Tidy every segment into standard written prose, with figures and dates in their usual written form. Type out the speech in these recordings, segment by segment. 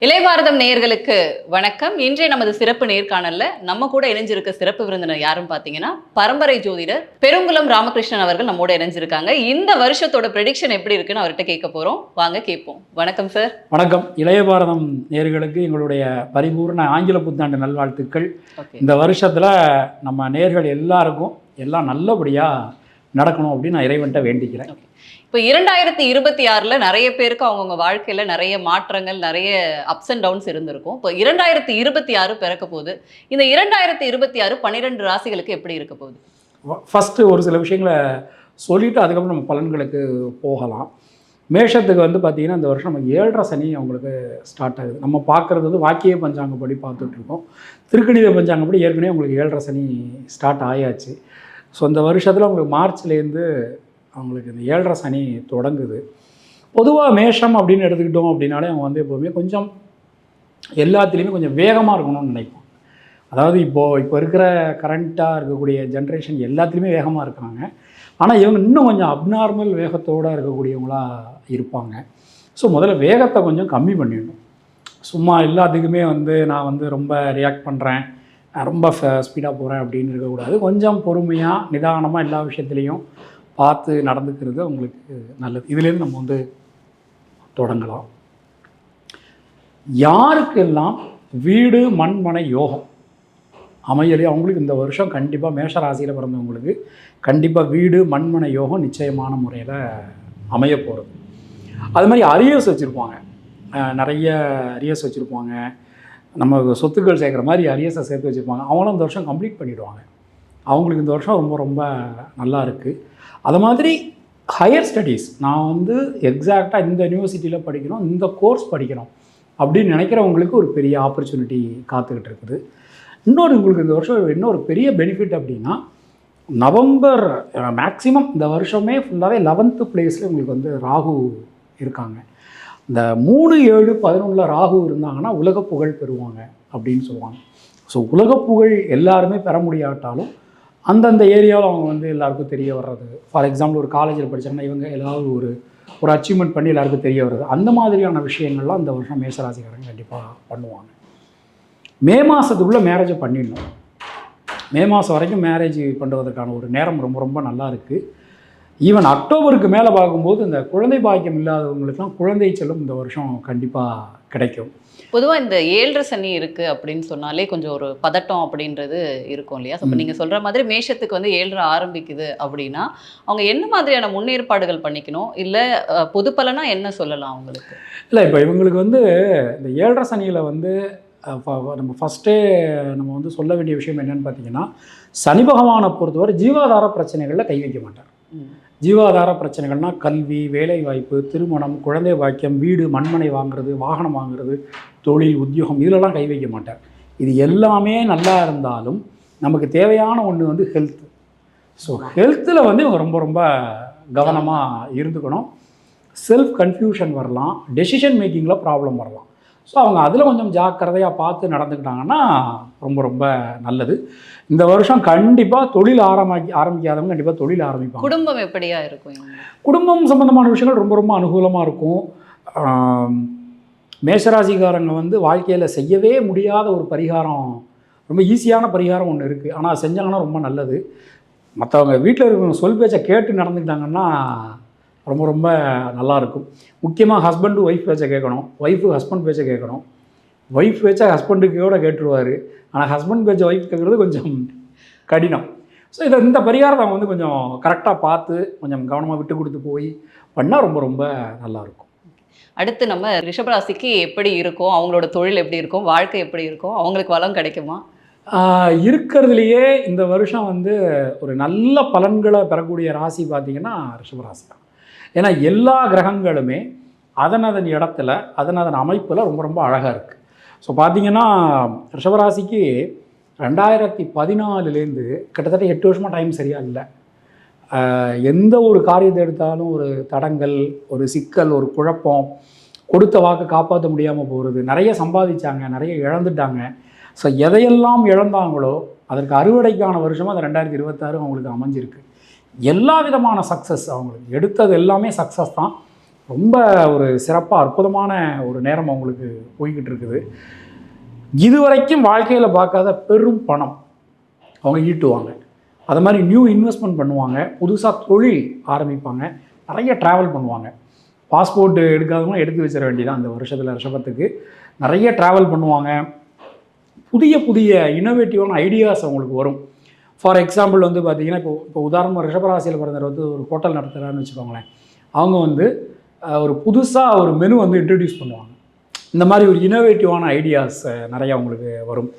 இளையபாரதம் நேயர்களுக்கு வணக்கம். இன்றைய நமது சிறப்பு நேர்காணல்ல நம்ம கூட இணைஞ்சிருக்க சிறப்பு விருந்தினர் யாரும் பாத்தீங்கன்னா பரம்பரை ஜோதிடர் பெருங்குளம் ராமகிருஷ்ணன் அவர்கள் நம்மோட இணைஞ்சிருக்காங்க. இந்த வருஷத்தோட ப்ரெடிக்ஷன் எப்படி இருக்குன்னு அவர்கிட்ட கேட்க போறோம். வாங்க கேட்போம். வணக்கம் சார். வணக்கம். இளையபாரதம் நேயர்களுக்கு எங்களுடைய பரிபூர்ண ஆங்கில புத்தாண்டு நல்வாழ்த்துக்கள். இந்த வருஷத்துல நம்ம நேயர்கள் எல்லாருக்கும் எல்லாம் நல்லபடியா நடக்கணும் அப்படின்னு நான் இறைவன்ட்ட வேண்டிக்கிறேன். இப்போ 2026ல் நிறைய பேருக்கு அவங்கவுங்க வாழ்க்கையில் நிறைய மாற்றங்கள், நிறைய அப்ஸ் அண்ட் டவுன்ஸ் இருந்திருக்கும். இப்போ 2026 பிறக்க போகுது. இந்த 2026 12 ராசிகளுக்கு எப்படி இருக்க போகுது? ஃபஸ்ட்டு ஒரு சில விஷயங்களை சொல்லிவிட்டு அதுக்கப்புறம் நம்ம பலன்களுக்கு போகலாம். மேஷத்துக்கு வந்து பார்த்திங்கன்னா இந்த வருஷம் நம்ம 7.5 சனி அவங்களுக்கு ஸ்டார்ட் ஆகுது. நம்ம பார்க்குறது வந்து வாக்கிய பஞ்சாங்கப்படி பார்த்துட்ருக்கோம். திருக்கணித பஞ்சாங்கப்படி ஏற்கனவே உங்களுக்கு 7.5 சனி ஸ்டார்ட் ஆயாச்சு. ஸோ இந்த வருஷத்தில் உங்களுக்கு மார்ச்லேருந்து அவங்களுக்கு இந்த 7.5 சனி தொடங்குது. பொதுவாக மேஷம் அப்படின்னு எடுத்துக்கிட்டோம் அப்படின்னாலே அவங்க வந்து எப்போவுமே கொஞ்சம் எல்லாத்துலேயுமே கொஞ்சம் வேகமாக இருக்கணும்னு நினைப்போம். அதாவது இப்போ இருக்கிற கரண்ட்டாக இருக்கக்கூடிய ஜென்ரேஷன் எல்லாத்துலேயுமே வேகமாக இருக்காங்க. ஆனால் இவங்க இன்னும் கொஞ்சம் அப்நார்மல் வேகத்தோடு இருக்கக்கூடியவங்களாக இருப்பாங்க. ஸோ முதல்ல வேகத்தை கொஞ்சம் கம்மி பண்ணிடணும். சும்மா எல்லாத்துக்குமே வந்து நான் வந்து ரொம்ப ரியாக்ட் பண்ணுறேன், ரொம்ப ஸ்பீடாக போகிறேன் அப்படின்னு இருக்கக்கூடாது. கொஞ்சம் பொறுமையாக நிதானமாக எல்லா விஷயத்துலேயும் பார்த்து நடந்துக்கிறது அவங்களுக்கு நல்லது. இதுலேருந்து நம்ம வந்து தொடங்கலாம். யாருக்கெல்லாம் வீடு மண்மனை யோகம் அமையலையோ அவங்களுக்கு இந்த வருஷம் கண்டிப்பாக மேஷராசியில் பிறந்தவங்களுக்கு கண்டிப்பாக வீடு மண்மனை யோகம் நிச்சயமான முறையில் அமைய போகிறது. அது மாதிரி அரியர்ஸ் வச்சுருப்பாங்க, நிறைய அரியர்ஸ் வச்சுருப்பாங்க. நம்ம சொத்துக்கள் சேர்க்குற மாதிரி அரியர்ஸை சேர்த்து வச்சுருப்பாங்க. அவங்களும் இந்த வருஷம் கம்ப்ளீட் பண்ணிவிடுவாங்க. அவங்களுக்கு இந்த வருஷம் ரொம்ப ரொம்ப நல்லா இருக்குது. அது மாதிரி ஹையர் ஸ்டடீஸ், நான் வந்து எக்ஸாக்டாக இந்த யூனிவர்சிட்டியில் படிக்கணும், இந்த கோர்ஸ் படிக்கணும் அப்படின்னு நினைக்கிறவங்களுக்கு ஒரு பெரிய ஆப்பர்ச்சுனிட்டி காத்துக்கிட்டு இருக்குது. இன்னொரு உங்களுக்கு இந்த வருஷம் இன்னொரு பெரிய பெனிஃபிட் அப்படின்னா, நவம்பர் மேக்ஸிமம் இந்த வருஷமே ஃபுல்லாகவே 11th பிளேஸில் உங்களுக்கு வந்து ராகு இருக்காங்க. இந்த 3, 7, 11 ராகு இருந்தாங்கன்னா உலக புகழ் பெறுவாங்க அப்படின்னு சொல்லுவாங்க. ஸோ உலக புகழ் எல்லாருமே பெற முடியாட்டாலும் அந்தந்த ஏரியாவில் அவங்க வந்து எல்லாருக்கும் தெரிய வர்றது. ஃபார் எக்ஸாம்பிள் ஒரு காலேஜில் படித்தாங்கன்னா இவங்க ஏதாவது ஒரு அச்சீவ்மெண்ட் பண்ணி எல்லாருக்கும் தெரிய வர்றது. அந்த மாதிரியான விஷயங்கள்லாம் இந்த வருஷம் மேஷராசிக்காரங்க கண்டிப்பாக பண்ணுவாங்க. மே மாதத்துக்குள்ளே மேரேஜை பண்ணிடணும். மே மாதம் வரைக்கும் மேரேஜ் பண்ணுவதற்கான ஒரு நேரம் ரொம்ப ரொம்ப நல்லா இருக்குது. ஈவன் அக்டோபருக்கு மேலே பார்க்கும்போது இந்த குழந்தை பாக்கியம் இல்லாதவங்களுக்குலாம் குழந்தை செல்லும் இந்த வருஷம் கண்டிப்பாக கிடைக்கும். பொதுவாக இந்த 7.5 சனி இருக்குது அப்படின்னு சொன்னாலே கொஞ்சம் ஒரு பதட்டம் அப்படின்றது இருக்கும் இல்லையா? இப்போ நீங்கள் சொல்கிற மாதிரி மேஷத்துக்கு வந்து 7.5 ஆரம்பிக்குது அப்படின்னா அவங்க என்ன மாதிரியான முன்னேற்பாடுகள் பண்ணிக்கணும், இல்லை பொது பலனா என்ன சொல்லலாம் அவங்களுக்கு? இல்லை, இப்போ இவங்களுக்கு வந்து இந்த 7.5 சனியில் வந்து நம்ம ஃபஸ்ட்டே நம்ம வந்து சொல்ல வேண்டிய விஷயம் என்னென்னு பார்த்தீங்கன்னா, சனி பகவானை பொறுத்தவரை ஜீவாதார பிரச்சனைகளில் கை வைக்க மாட்டார். ஜீவாதார பிரச்சனைகள்னால் கல்வி, வேலைவாய்ப்பு, திருமணம், குழந்தை பாக்கியம், வீடு மண்மனை வாங்குறது, வாகனம் வாங்குறது, தொழில், உத்தியோகம் இதிலெல்லாம் கை வைக்க மாட்டார். இது எல்லாமே நல்லா இருந்தாலும் நமக்கு தேவையான ஒன்று வந்து ஹெல்த். ஸோ ஹெல்த்தில் வந்து இவங்க ரொம்ப ரொம்ப கவனமாக இருந்துக்கணும். செல்ஃப் கன்ஃபியூஷன் வரலாம், டெசிஷன் மேக்கிங்கில் ப்ராப்ளம் வரலாம். ஸோ அவங்க அதில் கொஞ்சம் ஜாக்கிரதையாக பார்த்து நடந்துக்கிட்டாங்கன்னா ரொம்ப ரொம்ப நல்லது. இந்த வருஷம் கண்டிப்பாக தொழில் ஆரம்பிக்காதவங்க கண்டிப்பாக தொழில் ஆரம்பிப்பாங்க. குடும்பம் எப்படியா இருக்கும்? குடும்பம் சம்மந்தமான விஷயங்கள் ரொம்ப ரொம்ப அனுகூலமாக இருக்கும். மேஷராசிக்காரங்க வந்து வாழ்க்கையில் செய்யவே முடியாத ஒரு பரிகாரம், ரொம்ப ஈஸியான பரிகாரம் ஒன்று இருக்குது. ஆனால் செஞ்சாங்கன்னா ரொம்ப நல்லது. மற்றவங்க வீட்டில் இருக்கிறவங்க சொல் பேச்சை கேட்டு நடந்துக்கிட்டாங்கன்னா ரொம்ப ரொம்ப நல்லாயிருக்கும். முக்கியமாக ஹஸ்பண்டு ஒய்ஃப் பேச்சை கேட்கணும், ஒய்ஃபு ஹஸ்பண்ட் பேச்சை கேட்கணும். ஒய்ஃப் பேச்சை ஹஸ்பண்டுக்கு கூட கேட்டுருவார். ஆனால் ஹஸ்பண்ட் பேச்சை ஒய்ஃப் கேட்குறது கொஞ்சம் கடினம். ஸோ இந்த பரிகாரத்தை அவங்க வந்து கொஞ்சம் கரெக்டாக பார்த்து கொஞ்சம் கவனமாக விட்டு கொடுத்து போய் பண்ணால் ரொம்ப ரொம்ப நல்லாயிருக்கும். அடுத்து நம்ம ரிஷபராசிக்கு எப்படி இருக்கும், அவங்களோட தொழில் எப்படி இருக்கும், வாழ்க்கை எப்படி இருக்கும், அவங்களுக்கு வளம் கிடைக்குமா? இருக்கிறதுலையே இந்த வருஷம் வந்து ஒரு நல்ல பலன்களை பெறக்கூடிய ராசி பார்த்திங்கன்னா ரிஷபராசி தான். ஏன்னா எல்லா கிரகங்களுமே அதன் இடத்துல அதன் அமைப்பில் ரொம்ப ரொம்ப அழகாக இருக்குது. ஸோ பார்த்திங்கன்னா ரிஷபராசிக்கு 2014லேருந்து கிட்டத்தட்ட 8 வருஷமாக டைம் சரியாக இல்லை. எந்த ஒரு காரியத்தை எடுத்தாலும் ஒரு தடங்கல், ஒரு சிக்கல், ஒரு குழப்பம், கொடுத்த வாக்கு காப்பாற்ற முடியாமல் போகிறது. நிறைய சம்பாதிச்சாங்க, நிறைய இழந்துட்டாங்க. ஸோ எதையெல்லாம் இழந்தாங்களோ அதற்கு அறுவடைக்கான வருஷமாக அந்த 2026 அவங்களுக்கு அமைஞ்சிருக்கு. எல்லா விதமான சக்ஸஸ், அவங்களுக்கு எடுத்தது எல்லாமே சக்ஸஸ் தான். ரொம்ப ஒரு சிறப்பாக அற்புதமான ஒரு நேரம் அவங்களுக்கு போய்கிட்டு இருக்குது. இதுவரைக்கும் வாழ்க்கையில் பார்க்காத பெரும் பணம் அவங்க ஈட்டுவாங்க. அது மாதிரி நியூ இன்வெஸ்ட்மெண்ட் பண்ணுவாங்க, புதுசாக தொழில் ஆரம்பிப்பாங்க, நிறைய ட்ராவல் பண்ணுவாங்க. பாஸ்போர்ட் எடுக்காதவங்க எடுத்து வச்சிட வேண்டியதான் அந்த வருஷத்தில் ரிஷபத்துக்கு. நிறைய ட்ராவல் பண்ணுவாங்க, புதிய புதிய இனோவேட்டிவான ஐடியாஸ் அவங்களுக்கு வரும். ஃபார் எக்ஸாம்பிள் வந்து பார்த்திங்கன்னா இப்போ உதாரணமாக ரிஷபராசியில் பிறந்தவர் வந்து ஒரு ஹோட்டல் நடத்துகிறான்னு வச்சுக்கோங்களேன். அவங்க வந்து ஒரு புதுசாக ஒரு மெனு வந்து இன்ட்ரடியூஸ் பண்ணுவாங்க. இந்த மாதிரி ஒரு இனோவேட்டிவான ஐடியாஸ் நிறையா அவங்களுக்கு வரும்.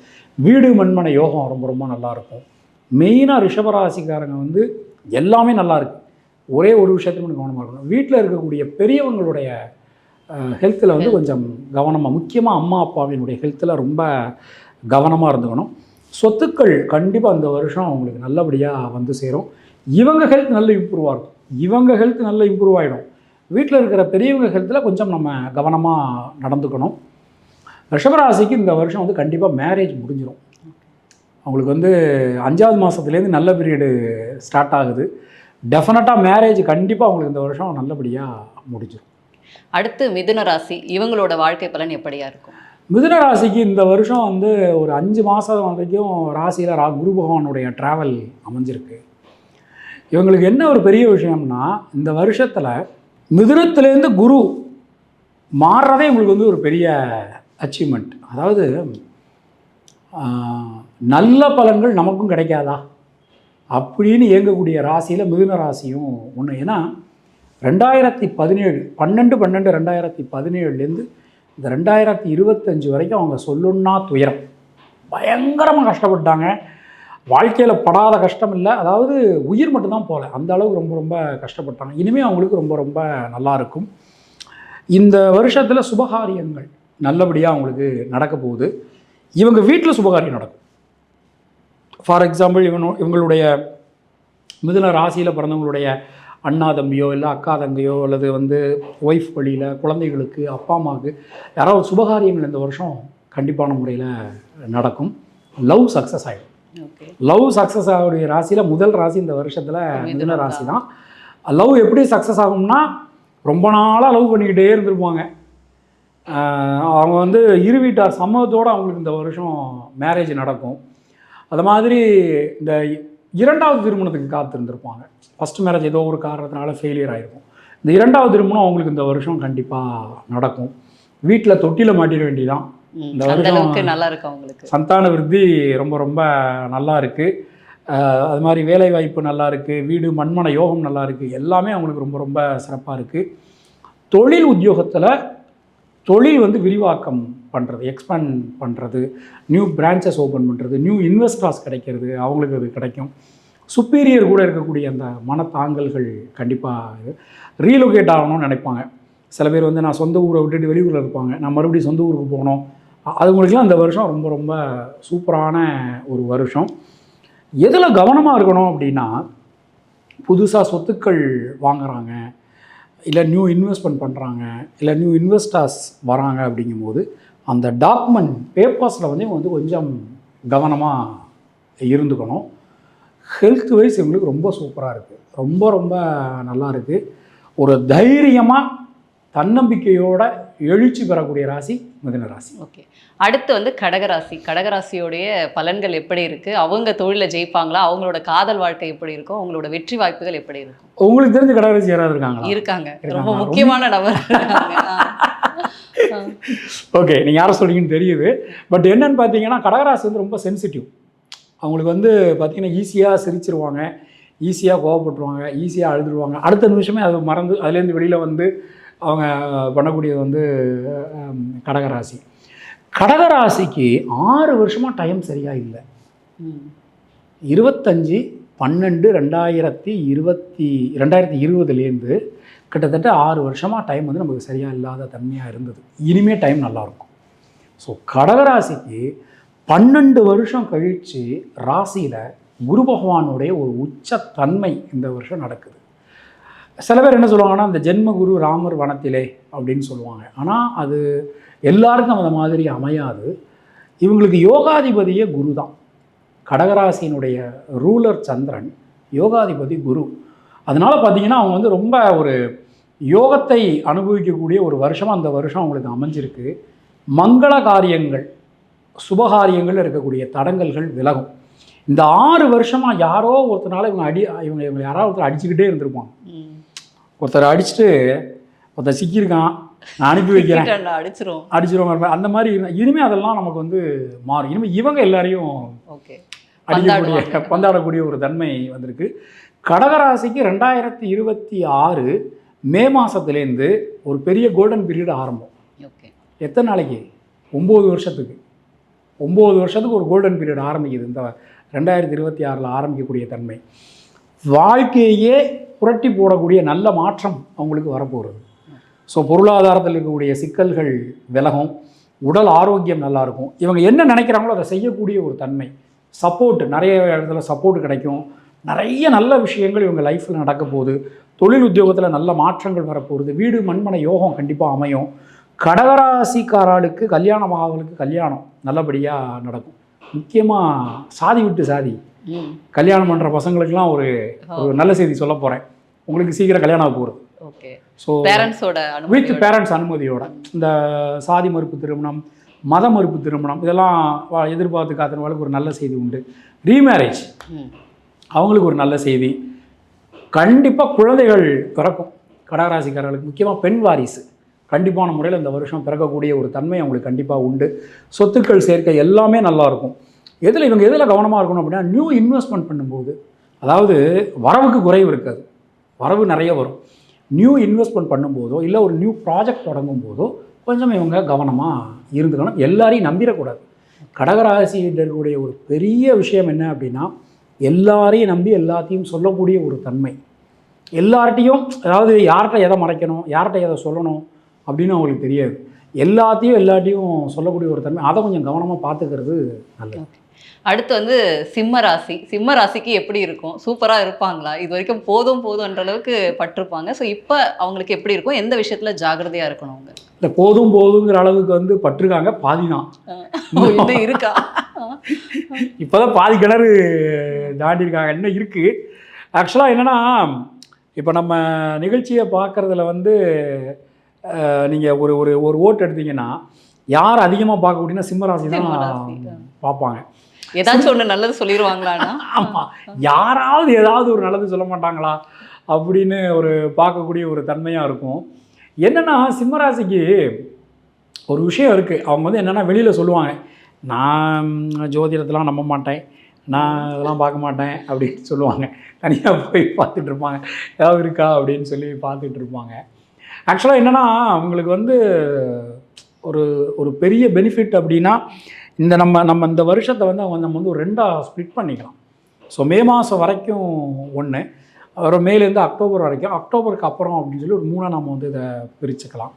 வீடு மண்மனை யோகம் ரொம்ப ரொம்ப நல்லாயிருக்கும். மெயினாக ரிஷபராசிக்காரங்க வந்து எல்லாமே நல்லாயிருக்கு. ஒரே ஒரு விஷயத்துல மட்டும் கவனமாக இருக்கணும். வீட்டில் இருக்கக்கூடிய பெரியவங்களுடைய ஹெல்த்தில் வந்து கொஞ்சம் கவனமாக, முக்கியமாக அம்மா அப்பாவினுடைய ஹெல்த்தில் ரொம்ப கவனமாக இருந்துக்கணும். சொத்துக்கள் கண்டிப்பாக அந்த வருஷம் அவங்களுக்கு நல்லபடியாக வந்து சேரும். இவங்க ஹெல்த் நல்ல இம்ப்ரூவ் ஆகும். இவங்க ஹெல்த் நல்ல இம்ப்ரூவ் ஆகிடும். வீட்டில் இருக்கிற பெரியவங்க ஹெல்த்தில் கொஞ்சம் நம்ம கவனமாக நடந்துக்கணும். ரிஷபராசிக்கு இந்த வருஷம் வந்து கண்டிப்பாக மேரேஜ் முடிஞ்சிடும். அவங்களுக்கு வந்து 5வது மாதத்துலேருந்து நல்ல பீரியடு ஸ்டார்ட் ஆகுது. டெஃபினட்டாக மேரேஜ் கண்டிப்பாக அவங்களுக்கு இந்த வருஷம் நல்லபடியாக முடிஞ்சிடும். அடுத்து மிதுன ராசி, இவங்களோட வாழ்க்கை பலன் எப்படியா இருக்கும்? மிதுன ராசிக்கு இந்த வருஷம் வந்து ஒரு 5 மாதம் வரைக்கும் ராசியில் குரு பகவானுடைய ட்ராவல் அமைஞ்சிருக்கு. இவங்களுக்கு என்ன ஒரு பெரிய விஷயம்னா, இந்த வருஷத்தில் மிதுனத்துலேருந்து குரு மாறுறதே இவங்களுக்கு வந்து ஒரு பெரிய அச்சீவ்மெண்ட். அதாவது நல்ல பலன்கள் நமக்கும் கிடைக்காதா அப்படின்னு இயங்கக்கூடிய ராசியில் மிதுன ராசியும் ஒன்று. ஏன்னா 2017 2017 இந்த 2025 வரைக்கும் அவங்க சொல்லுன்னா துயரம், பயங்கரமாக கஷ்டப்பட்டாங்க. வாழ்க்கையில் படாத கஷ்டம் இல்லை, அதாவது உயிர் மட்டும்தான் போகல, அந்த அளவுக்கு ரொம்ப ரொம்ப கஷ்டப்பட்டாங்க. இனிமேல் அவங்களுக்கு ரொம்ப ரொம்ப நல்லா இருக்கும். இந்த வருஷத்தில் சுபகாரியங்கள் நல்லபடியாக அவங்களுக்கு நடக்க போகுது. இவங்க வீட்டில் சுபகாரியம் நடக்கும். ஃபார் எக்ஸாம்பிள் இவங்களுடைய மிதுன ராசியில் பிறந்தவங்களுடைய அண்ணா தம்பியோ இல்லை அக்கா தங்கையோ அல்லது வந்து ஒய்ஃப் வழியில் குழந்தைகளுக்கு அப்பா அம்மாவுக்கு யாராவது சுபகாரியங்கள் இந்த வருஷம் கண்டிப்பான முறையில் நடக்கும். லவ் சக்ஸஸ் ஆகிடும். லவ் சக்ஸஸ் ஆகக்கூடிய ராசியில் முதல் ராசி இந்த வருஷத்தில் மிதுன ராசி தான். லவ் எப்படி சக்ஸஸ் ஆகும்னா, ரொம்ப நாளாக லவ் பண்ணிக்கிட்டே இருந்திருப்பாங்க. அவங்க வந்து இரு வீட்டார் சம்மதத்தோடு அவங்களுக்கு இந்த வருஷம் மேரேஜ் நடக்கும். அது மாதிரி இந்த 2வது திருமணத்துக்கு காத்திருந்திருப்பாங்க. ஃபஸ்ட் மேரேஜ் ஏதோ ஒரு காரணத்தினால ஃபெயிலியர் ஆகிருக்கும். இந்த 2வது திருமணம் அவங்களுக்கு இந்த வருஷம் கண்டிப்பாக நடக்கும். வீட்டில் தொட்டியில் மாட்டிட வேண்டியதான். இந்த வருஷம் நல்லா இருக்கு அவங்களுக்கு. சந்தான விருத்தி ரொம்ப ரொம்ப நல்லா இருக்குது. அது மாதிரி வேலை வாய்ப்பு நல்லா இருக்குது, வீடு மண்மனை யோகம் நல்லா இருக்குது, எல்லாமே அவங்களுக்கு ரொம்ப ரொம்ப சிறப்பாக இருக்குது. தொழில் உத்தியோகத்தில் தொழில் வந்து விரிவாக்கம் பண்ணுறது, எக்ஸ்பேண்ட் பண்ணுறது, நியூ பிரான்ச்சஸ் ஓப்பன் பண்ணுறது, நியூ இன்வெஸ்டர்ஸ் கிடைக்கிறது, அவங்களுக்கு அது கிடைக்கும். சுப்பீரியர் கூட இருக்கக்கூடிய அந்த மனத்தாங்கல்கள் கண்டிப்பாக ரீலொகேட் ஆகணும்னு நினைப்பாங்க. சில பேர் வந்து நான் சொந்த ஊரை விட்டுட்டு வெளியூரில் இருப்பாங்க, நான் மறுபடியும் சொந்த ஊருக்கு போகணும். அதுங்களுக்குலாம் இந்த வருஷம் ரொம்ப ரொம்ப சூப்பரான ஒரு வருஷம். எதில் கவனமாக இருக்கணும் அப்படின்னா, புதுசாக சொத்துக்கள் வாங்குகிறாங்க, இல்லை நியூ இன்வெஸ்ட்மெண்ட் பண்ணுறாங்க, இல்லை நியூ இன்வெஸ்டர்ஸ் வராங்க அப்படிங்கும்போது அந்த டாக்குமெண்ட் பேப்பர்ஸில் வந்து கொஞ்சம் கவனமாக இருந்துக்கணும். ஹெல்த் வைஸ் இவங்களுக்கு ரொம்ப சூப்பராக இருக்குது, ரொம்ப ரொம்ப நல்லா இருக்குது. ஒரு தைரியமாக தன்னம்பிக்கையோட எழுச்சி பெறக்கூடிய ராசி மிதுன ராசி. ஓகே, அடுத்து வந்து கடகராசி. கடகராசியோடைய பலன்கள் எப்படி இருக்குது? அவங்க தொழிலில் ஜெயிப்பாங்களா? அவங்களோட காதல் வாழ்க்கை எப்படி இருக்கும்? அவங்களோட வெற்றி வாய்ப்புகள் எப்படி இருக்கும்? உங்களுக்கு தெரிஞ்ச கடகராசி யாராவது இருக்காங்களா? இருக்காங்க, ரொம்ப முக்கியமான நபர். ஓகே, நீங்கள் யாரை சொல்றீங்கன்னு தெரியுது. பட் என்னன்னு பார்த்தீங்கன்னா, கடகராசி வந்து ரொம்ப சென்சிட்டிவ். அவங்களுக்கு வந்து பார்த்தீங்கன்னா ஈஸியாக சிரிச்சிருவாங்க, ஈஸியாக கோவப்பட்டுருவாங்க, ஈஸியாக அழுதுருவாங்க. அடுத்த நிமிஷமே அது மறந்து அதுலேருந்து வெளியில் வந்து அவங்க பண்ணக்கூடியது வந்து கடகராசி. கடகராசிக்கு 6 வருஷமாக டைம் சரியாக இல்லை. 25/12/2020 கிட்டத்தட்ட 6 வருஷமாக டைம் வந்து நமக்கு சரியாக இல்லாத தன்மையாக இருந்தது. இனிமேல் டைம் நல்லாயிருக்கும். ஸோ கடகராசிக்கு 12 வருஷம் கழித்து ராசியில் குரு பகவானுடைய ஒரு உச்சத்தன்மை இந்த வருஷம் நடக்குது. சில பேர் என்ன சொல்லுவாங்கன்னா, அந்த ஜென்ம குரு ராமர் வனத்திலே அப்படின்னு சொல்லுவாங்க. ஆனால் அது எல்லாருக்கும் அந்த மாதிரி அமையாது. இவங்களுக்கு யோகாதிபதியே குரு தான். கடகராசியினுடைய ரூலர் சந்திரன், யோகாதிபதி குரு. அதனால் பார்த்திங்கன்னா அவங்க வந்து ரொம்ப ஒரு யோகத்தை அனுபவிக்கக்கூடிய ஒரு வருஷமாக அந்த வருஷம் அவங்களுக்கு அமைஞ்சிருக்கு. மங்கள காரியங்கள், சுபகாரியங்கள் இருக்கக்கூடிய தடங்கல்கள் விலகும். இந்த 6 வருஷமாக யாரோ ஒருத்தனால இவங்க யாராவது ஒருத்தர் அடிச்சுக்கிட்டே இருந்திருப்பாங்க. ஒருத்தர் அடிச்சுட்டு ஒருத்தர் சிக்கியிருக்கான், நான் அனுப்பி வைக்கிறேன், அடிச்சிருவாங்க. அந்த மாதிரி இனிமேல் அதெல்லாம் நமக்கு வந்து மாறும். இனிமேல் இவங்க எல்லாரையும் அடிக்கக்கூடிய பந்தாடக்கூடிய ஒரு தன்மை வந்திருக்கு. கடகராசிக்கு 2026 மே மாதத்துலேருந்து ஒரு பெரிய கோல்டன் பீரியட் ஆரம்பம். எத்தனை நாளைக்கு? 9 வருஷத்துக்கு. 9 வருஷத்துக்கு ஒரு கோல்டன் பீரியட் ஆரம்பிக்குது இந்த 2026 ஆரம்பிக்கக்கூடிய தன்மை. வாழ்க்கையே புரட்டி போடக்கூடிய நல்ல மாற்றம் அவங்களுக்கு வரப்போகிறது. ஸோ பொருளாதாரத்தில் இருக்கக்கூடிய சிக்கல்கள் விலகும், உடல் ஆரோக்கியம் நல்லாயிருக்கும். இவங்க என்ன நினைக்கிறாங்களோ அதை செய்யக்கூடிய ஒரு தன்மை, சப்போர்ட், நிறைய இடத்துல சப்போர்ட் கிடைக்கும். நிறைய நல்ல விஷயங்கள் இவங்க லைஃப்பில் நடக்க போகுது. தொழில் உத்தியோகத்தில் நல்ல மாற்றங்கள் வரப்போகுது. வீடு மண்மனை யோகம் கண்டிப்பாக அமையும். கடகராசிக்காரர்களுக்கு கல்யாணம் கல்யாணம் நல்லபடியாக நடக்கும். முக்கியமாக சாதி விட்டு சாதி கல்யாணம் பண்ணுற பசங்களுக்கெல்லாம் ஒரு நல்ல செய்தி சொல்ல போகிறேன். உங்களுக்கு சீக்கிரம் கல்யாணம் ஆக போகிறது. ஸோ வித் பேரண்ட்ஸ் அனுமதியோட இந்த சாதி மறுப்பு திருமணம், மத மறுப்பு திருமணம் இதெல்லாம் எதிர்பார்த்து காத்துறவங்களுக்கு ஒரு நல்ல செய்தி உண்டு. ரீமேரேஜ் அவங்களுக்கு ஒரு நல்ல செய்தி. கண்டிப்பாக குழந்தைகள் பிறக்கும் கடகராசிக்காரர்களுக்கு. முக்கியமாக பெண் வாரிசு கண்டிப்பான முறையில் இந்த வருஷம் பிறக்கக்கூடிய ஒரு தன்மை அவங்களுக்கு கண்டிப்பாக உண்டு. சொத்துக்கள் சேர்க்கை எல்லாமே நல்லாயிருக்கும். இவங்க எதில் கவனமாக இருக்கணும் அப்படின்னா, நியூ இன்வெஸ்ட்மெண்ட் பண்ணும்போது, அதாவது வரவுக்கு குறைவு இருக்காது, வரவு நிறைய வரும். நியூ இன்வெஸ்ட்மெண்ட் பண்ணும்போதோ இல்லை ஒரு நியூ ப்ராஜெக்ட் தொடங்கும் போதோ கொஞ்சம் இவங்க கவனமாக இருந்துக்கணும். எல்லாரையும் நம்பிடக்கூடாது. கடகராசியில் இருக்கக்கூடிய ஒரு பெரிய விஷயம் என்ன அப்படின்னா, எல்லாரையும் நம்பி எல்லாத்தையும் சொல்லக்கூடிய ஒரு தன்மை. எல்லார்ட்டையும், அதாவது யார்கிட்ட எதை மறைக்கணும், யார்கிட்ட எதை சொல்லணும் அப்படின்னு அவங்களுக்கு தெரியாது. எல்லாத்தையும் சொல்லக்கூடிய ஒரு தன்மை. அதை கொஞ்சம் கவனமாக பார்த்துக்கிறது நல்லது. அடுத்து வந்து சிம்ம ராசிக்கு எப்படி இருக்கும்? சூப்பராக இருப்பாங்களா? இது வரைக்கும் போதும்ன்ற அளவுக்கு பட்டிருப்பாங்க. ஸோ இப்போ அவங்களுக்கு எப்படி இருக்கும்? எந்த விஷயத்தில் ஜாகிரதையாக இருக்கணும் அவங்க? இல்லை, போதுங்கிற அளவுக்கு வந்து பட்டிருக்காங்க, பாதி தான் இருக்கா. இப்போதான் பாதி கிணறு தாண்டியிருக்காங்க, இன்னும் இருக்குது. ஆக்சுவலாக என்னென்னா, இப்போ நம்ம நிகழ்ச்சியை பார்க்குறதுல வந்து நீங்கள் ஒரு ஓட்டு எடுத்தீங்கன்னா யார் அதிகமாக பார்க்கக்கூடியனா சிம்மராசி தான் பார்ப்பாங்க. ஏதாச்சும் ஒன்று நல்லது சொல்லிடுவாங்களான்னா? ஆமாம், யாராவது ஏதாவது ஒரு நல்லது சொல்ல மாட்டாங்களா அப்படின்னு ஒரு பார்க்கக்கூடிய ஒரு தன்மையாக இருக்கும். என்னென்னா, சிம்மராசிக்கு ஒரு விஷயம் இருக்குது. அவங்க வந்து என்னென்னா வெளியில் சொல்லுவாங்க, நான் ஜோதிடத்தெலாம் நம்ப மாட்டேன், நான் இதெல்லாம் பார்க்க மாட்டேன் அப்படின்னு சொல்லுவாங்க. தனியாக போய் பார்த்துட்ருப்பாங்க, ஏதாவது இருக்கா அப்படின்னு சொல்லி பார்த்துட்ருப்பாங்க. ஆக்சுவலாக என்னென்னா, அவங்களுக்கு வந்து ஒரு பெரிய பெனிஃபிட் அப்படின்னா, நம்ம இந்த வருஷத்தை வந்து நம்ம வந்து ஒரு 2ஆக ஸ்ப்ளிட் பண்ணிக்கலாம். ஸோ மே மாதம் வரைக்கும் ஒன்று, அப்புறம் மேலேருந்து அக்டோபர் வரைக்கும், அக்டோபருக்கு அப்புறம் அப்படின்னு சொல்லி ஒரு 3ஆக நம்ம வந்து இதை பிரிச்சுக்கலாம்.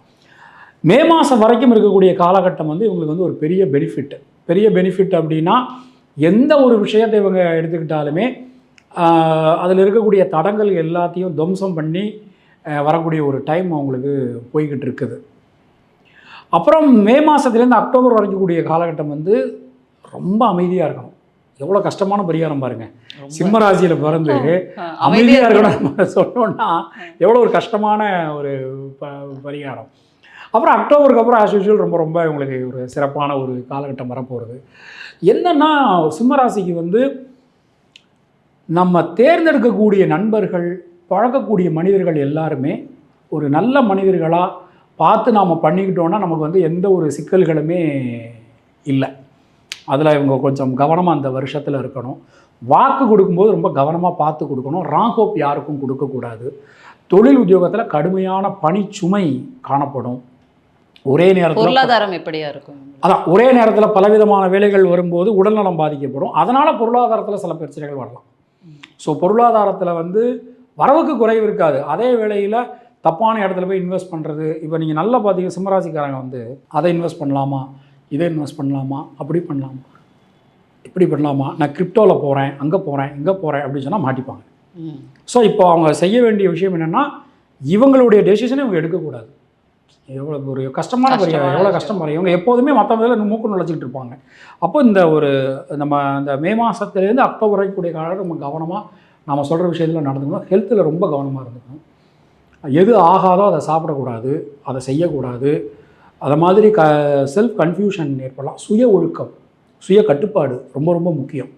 மே மாதம் வரைக்கும் இருக்கக்கூடிய காலகட்டம் வந்து இவங்களுக்கு வந்து ஒரு பெரிய பெனிஃபிட் அப்படின்னா, எந்த ஒரு விஷயத்தை இவங்க எடுத்துக்கிட்டாலுமே அதில் இருக்கக்கூடிய தடங்கள் எல்லாத்தையும் துவம்சம் பண்ணி வரக்கூடிய ஒரு டைம் அவங்களுக்கு போய்கிட்டு இருக்குது. அப்புறம் மே மாதத்துலேருந்து அக்டோபர் வரைக்கும் கூடிய காலகட்டம் வந்து ரொம்ப அமைதியாக இருக்கணும். எவ்வளோ கஷ்டமான பரிகாரம் பாருங்கள். சிம்மராசியில் பிறந்து அமைதியாக இருக்கணும் சொன்னோன்னா எவ்வளோ ஒரு கஷ்டமான ஒரு பரிகாரம். அப்புறம் அக்டோபருக்கு அப்புறம் ஆஸ் யூஷுவல் ரொம்ப இவங்களுக்கு ஒரு சிறப்பான ஒரு காலகட்டம் வரப்போகிறது. என்னென்னா, சிம்மராசிக்கு வந்து நம்ம தேர்ந்தெடுக்கக்கூடிய நண்பர்கள், பழக்கக்கூடிய மனிதர்கள் எல்லாருமே ஒரு நல்ல மனிதர்களாக பார்த்து நாம் பண்ணிக்கிட்டோன்னா நமக்கு வந்து எந்த ஒரு சிக்கல்களுமே இல்லை. அதில் இவங்க கொஞ்சம் கவனமாக அந்த வருஷத்தில் இருக்கணும். வாக்கு கொடுக்கும்போது ரொம்ப கவனமாக பார்த்து கொடுக்கணும். ராங் ஹோப் யாருக்கும் கொடுக்கக்கூடாது. தொழில் உத்தியோகத்தில் கடுமையான பணிச்சுமை காணப்படும். ஒரே நேரத்தில் பொருளாதாரம் எப்படியா இருக்கும்? அதான், ஒரே நேரத்தில் பலவிதமான வேலைகள் வரும்போது உடல்நலம் பாதிக்கப்படும். அதனால் பொருளாதாரத்தில் சில பிரச்சனைகள் வரலாம். ஸோ பொருளாதாரத்தில் வந்து வரவுக்கு குறைவு இருக்காது. அதே வேளையில் தப்பான இடத்துல போய் இன்வெஸ்ட் பண்ணுறது. இப்போ நீங்கள் நல்லா பார்த்தீங்க, சிம்மராசிக்காரங்க வந்து அதை இன்வெஸ்ட் பண்ணலாமா, இதை இன்வெஸ்ட் பண்ணலாமா, அப்படி பண்ணலாமா, இப்படி பண்ணலாமா, நான் கிரிப்டோவில் போகிறேன், அங்கே போகிறேன், இங்கே போகிறேன் அப்படின்னு சொன்னால் மாட்டிப்பாங்க. ஸோ இப்போ அவங்க செய்ய வேண்டிய விஷயம் என்னென்னா, இவங்களுடைய டெசிஷனை இவங்க எடுக்கக்கூடாது. எவ்வளோ ஒரு கஷ்டமான பரிகாரம், எவ்வளோ கஷ்டம் பாருங்க. இவங்க எப்போதுமே மற்றவங்க மூக்கு நுழைச்சிக்கிட்டு இருப்பாங்க. அப்போ நம்ம இந்த மே மாதத்துலேருந்து அக்டோபர் வரைக்கும் கூடிய காலம் நம்ம கவனமாக நம்ம சொல்கிற விஷயத்தில் நடந்துக்கணும். ஹெல்த்தில் ரொம்ப கவனமாக இருந்துக்கணும். எது ஆகாதோ அதை சாப்பிடக்கூடாது, அதை செய்யக்கூடாது. அதை மாதிரி செல்ஃப் கன்ஃபியூஷன் ஏற்படலாம். சுய ஒழுக்கம், சுய கட்டுப்பாடு ரொம்ப ரொம்ப முக்கியம்.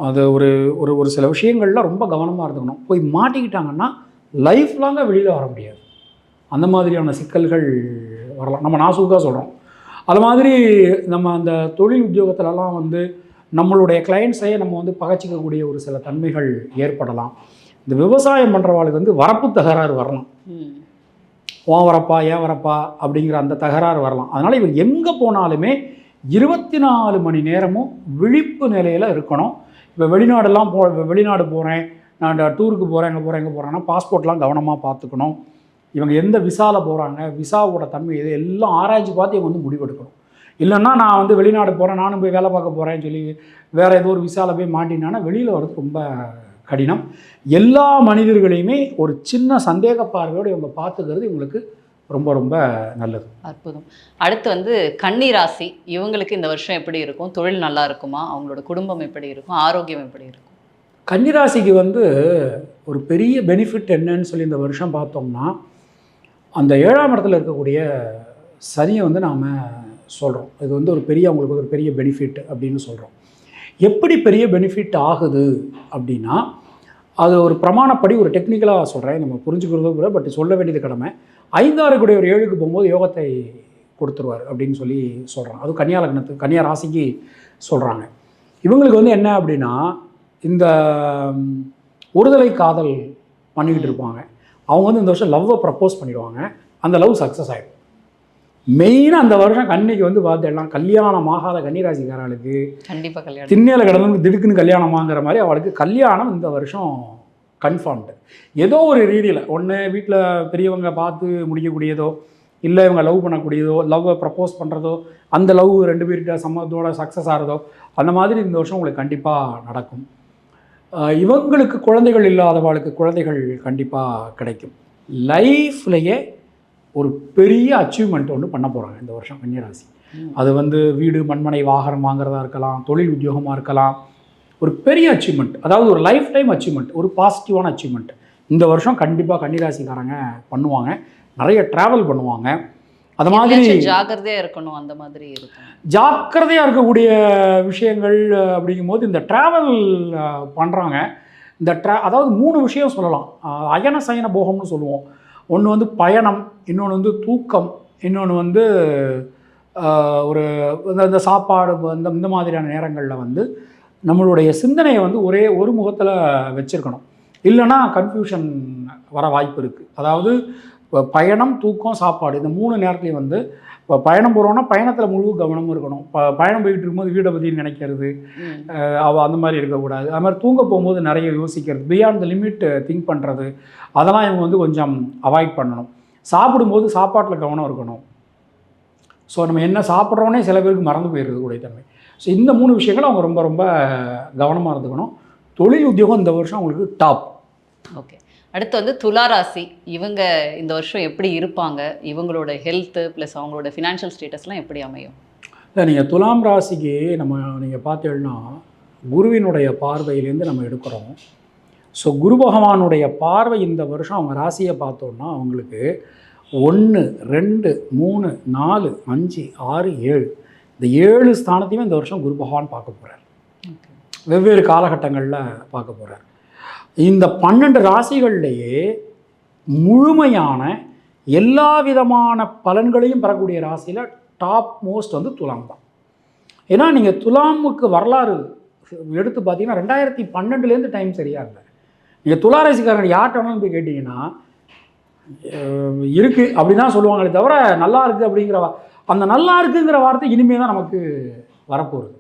அது ஒரு ஒரு ஒரு சில விஷயங்கள்லாம் ரொம்ப கவனமாக இருந்துக்கணும். போய் மாட்டிக்கிட்டாங்கன்னா லைஃப் லாங்காக வெளியில் வர முடியாது. அந்த மாதிரியான சிக்கல்கள் வரலாம். நம்ம நாசூக்காக சொல்கிறோம். அது மாதிரி நம்ம அந்த தொழில் உத்தியோகத்திலலாம் வந்து நம்மளுடைய கிளையண்ட்ஸையே நம்ம வந்து பகச்சிக்கக்கூடிய ஒரு சில தன்மைகள் ஏற்படலாம். இந்த விவசாயம் பண்ணுறவாளுக்கு வந்து வரப்பு தகராறு வரலாம். ஓன் வரப்பா ஏன் வரப்பா அப்படிங்கிற அந்த தகராறு வரலாம். அதனால் இவர் எங்கே போனாலுமே 24 மணி நேரமும் விழிப்பு நிலையில் இருக்கணும். இப்போ வெளிநாடு போகிறேன், நான் டூருக்கு போகிறேன், எங்கே போகிறேன்னா பாஸ்போர்ட்லாம் கவனமாக பார்த்துக்கணும். இவங்க எந்த விசாவில் போகிறாங்க, விசாவோட தன்மை இது எல்லாம் ஆராய்ச்சி பார்த்து இவங்க வந்து முடிவெடுக்கணும். இல்லைன்னா நான் வந்து வெளிநாடு போகிறேன், நானும் போய் வேலை பார்க்க போகிறேன்னு சொல்லி வேறு ஏதோ ஒரு விசாவில் போய் மாட்டினான்னா வெளியில் வர்றது ரொம்ப கடினம். எல்லா மனிதர்களையுமே ஒரு சின்ன சந்தேக பார்வையோடு இவங்க பார்த்துக்கிறது இவங்களுக்கு ரொம்ப ரொம்ப நல்லது. அற்புதம். அடுத்து வந்து கன்னி ராசி, இவங்களுக்கு இந்த வருஷம் எப்படி இருக்கும்? தொழில் நல்லா இருக்குமா? அவங்களோட குடும்பம் எப்படி இருக்கும்? ஆரோக்கியம் எப்படி இருக்கும்? கன்னிராசிக்கு வந்து ஒரு பெரிய பெனிஃபிட் என்னன்னு சொல்லி இந்த வருஷம் பார்த்தோம்னா, அந்த 7ஆம் இடத்துல இருக்கக்கூடிய சனியை வந்து நாம் சொல்கிறோம். இது வந்து ஒரு பெரிய அவங்களுக்கு ஒரு பெரிய பெனிஃபிட் அப்படின்னு சொல்கிறோம். எப்படி பெரிய பெனிஃபிட் ஆகுது அப்படின்னா, அது ஒரு பிரமாணப்படி ஒரு டெக்னிக்கலாக சொல்கிறேன், நம்ம புரிஞ்சுக்கிறதும் கூட, பட் சொல்ல வேண்டியது கடமை. 5 கூடிய ஒரு 7க்கு போகும்போது யோகத்தை கொடுத்துருவார் அப்படின்னு சொல்லி சொல்கிறாங்க. அது கன்னியா லக்னத்துக்கு, கன்னியா ராசிக்கு சொல்கிறாங்க. இவங்களுக்கு வந்து என்ன அப்படின்னா, இந்த ஒருதலை காதல் பண்ணிக்கிட்டு இருப்பாங்க. அவங்க வந்து இந்த வருஷம் லவ்வை ப்ரப்போஸ் பண்ணிடுவாங்க. அந்த லவ் சக்ஸஸ் ஆகிடும். மெயினாக அந்த வருஷம் கன்னிக்கு வந்து பார்த்து எல்லாம் கல்யாணம் ஆகாத கன்னிராசிக்காரர்களுக்கு கண்டிப்பாக கல்யாணம், திண்ணையில் கிடந்து திடுக்குன்னு கல்யாணமாங்கிற மாதிரி அவளுக்கு கல்யாணம் இந்த வருஷம் கன்ஃபார்ம்டு. ஏதோ ஒரு ரீதியில் ஒன்று வீட்டில் பெரியவங்க பார்த்து முடிக்கக்கூடியதோ, இல்லை இவங்க லவ் பண்ணக்கூடியதோ, லவ்வை ப்ரப்போஸ் பண்ணுறதோ, அந்த லவ் 2 பேர்கிட்ட சம்மதத்தோட சக்ஸஸ் ஆகிறதோ, அந்த மாதிரி இந்த வருஷம் உங்களுக்கு கண்டிப்பாக நடக்கும். இவங்களுக்கு குழந்தைகள் இல்லாதவர்களுக்கு குழந்தைகள் கண்டிப்பாக கிடைக்கும். லைஃப்லையே ஒரு பெரிய அச்சீவ்மெண்ட் ஒன்று பண்ண போகிறாங்க இந்த வருஷம் கன்னிராசி. அது வந்து வீடு மண்மனை வாகனம் வாங்குறதா இருக்கலாம், தொழில் உத்தியோகமாக இருக்கலாம். ஒரு பெரிய அச்சீவ்மெண்ட், அதாவது ஒரு லைஃப் டைம் அச்சீவ்மெண்ட், ஒரு பாசிட்டிவான அச்சீவ்மெண்ட் இந்த வருஷம் கண்டிப்பாக கன்னிராசிக்காரங்க பண்ணுவாங்க. நிறைய ட்ராவல் பண்ணுவாங்க. அது மாதிரி ஜாக்கிரதையாக இருக்கணும். அந்த மாதிரி இருக்கும். ஜாக்கிரதையாக இருக்கக்கூடிய விஷயங்கள் அப்படிங்கும்போது இந்த ட்ராவல் பண்ணுறாங்க. இந்த அதாவது 3 விஷயம் சொல்லலாம். அயன சயன போகம்னு சொல்லுவோம். ஒன்று வந்து பயணம், இன்னொன்று வந்து தூக்கம், இன்னொன்று வந்து ஒரு இந்த சாப்பாடு, இந்த மாதிரியான நேரங்களில் வந்து நம்மளுடைய சிந்தனையை வந்து ஒரு முகத்தில் வச்சுருக்கணும். இல்லைன்னா கன்ஃபியூஷன் வர வாய்ப்பு இருக்குது. அதாவது பயணம், தூக்கம், சாப்பாடு, இந்த 3 நேரத்துலையும் வந்து இப்போ பயணம் போகிறோன்னா பயணத்தில் முழு கவனமும் இருக்கணும். பயணம் போயிட்டு இருக்கும்போது வீடை பற்றி நினைக்கிறது, அந்த மாதிரி இருக்கக்கூடாது. அது மாதிரி தூங்க போகும்போது நிறைய யோசிக்கிறது, பியாண்ட் த லிமிட் திங்க் பண்ணுறது, அதெல்லாம் இவங்க வந்து கொஞ்சம் அவாய்ட் பண்ணணும். சாப்பிடும்போது சாப்பாட்டில் கவனம் இருக்கணும். ஸோ நம்ம என்ன சாப்பிட்றோன்னே சில பேருக்கு மறந்து போயிடுறது கூடிய தன்மை. ஸோ இந்த 3 விஷயங்கள் அவங்க ரொம்ப ரொம்ப கவனமாக இருந்துக்கணும். தொழில் உத்தியோகம் இந்த வருஷம் அவங்களுக்கு டாப். ஓகே. அடுத்து வந்து துளாராசி, இவங்க இந்த வருஷம் எப்படி இருப்பாங்க? இவங்களோட ஹெல்த்து ப்ளஸ் அவங்களோட ஃபினான்ஷியல் ஸ்டேட்டஸ்லாம் எப்படி அமையும்? இல்லை, நீங்கள் துலாம் ராசிக்கு நீங்கள் பார்த்தீங்கன்னா குருவினுடைய பார்வையிலேருந்து நம்ம எடுக்கிறோம். ஸோ குரு பகவானுடைய பார்வை இந்த வருஷம் அவங்க ராசியை பார்த்தோன்னா அவங்களுக்கு 1, 2, 3, 4, 5, 6, 7 இந்த 7 ஸ்தானத்தையுமே இந்த வருஷம் குரு பகவான் பார்க்க போகிறார். வெவ்வேறு காலகட்டங்களில் பார்க்க போகிறார். இந்த 12 ராசிகள்லேயே முழுமையான எல்லா விதமான பலன்களையும் பெறக்கூடிய ராசியில் டாப் மோஸ்ட் வந்து துலாம் தான். ஏன்னா நீங்கள் துலாமுக்கு வரலாறு எடுத்து பார்த்தீங்கன்னா 2012லேருந்து டைம் சரியாக இல்லை. நீங்கள் துலா ராசிக்காரங்க யார்கிட்ட போய் கேட்டிங்கன்னா இருக்குது அப்படி தான் சொல்லுவாங்களே தவிர நல்லா இருக்குது அப்படிங்கிற அந்த நல்லா இருக்குங்கிற வார்த்தை இனிமேல் தான் நமக்கு வரப்போகுது.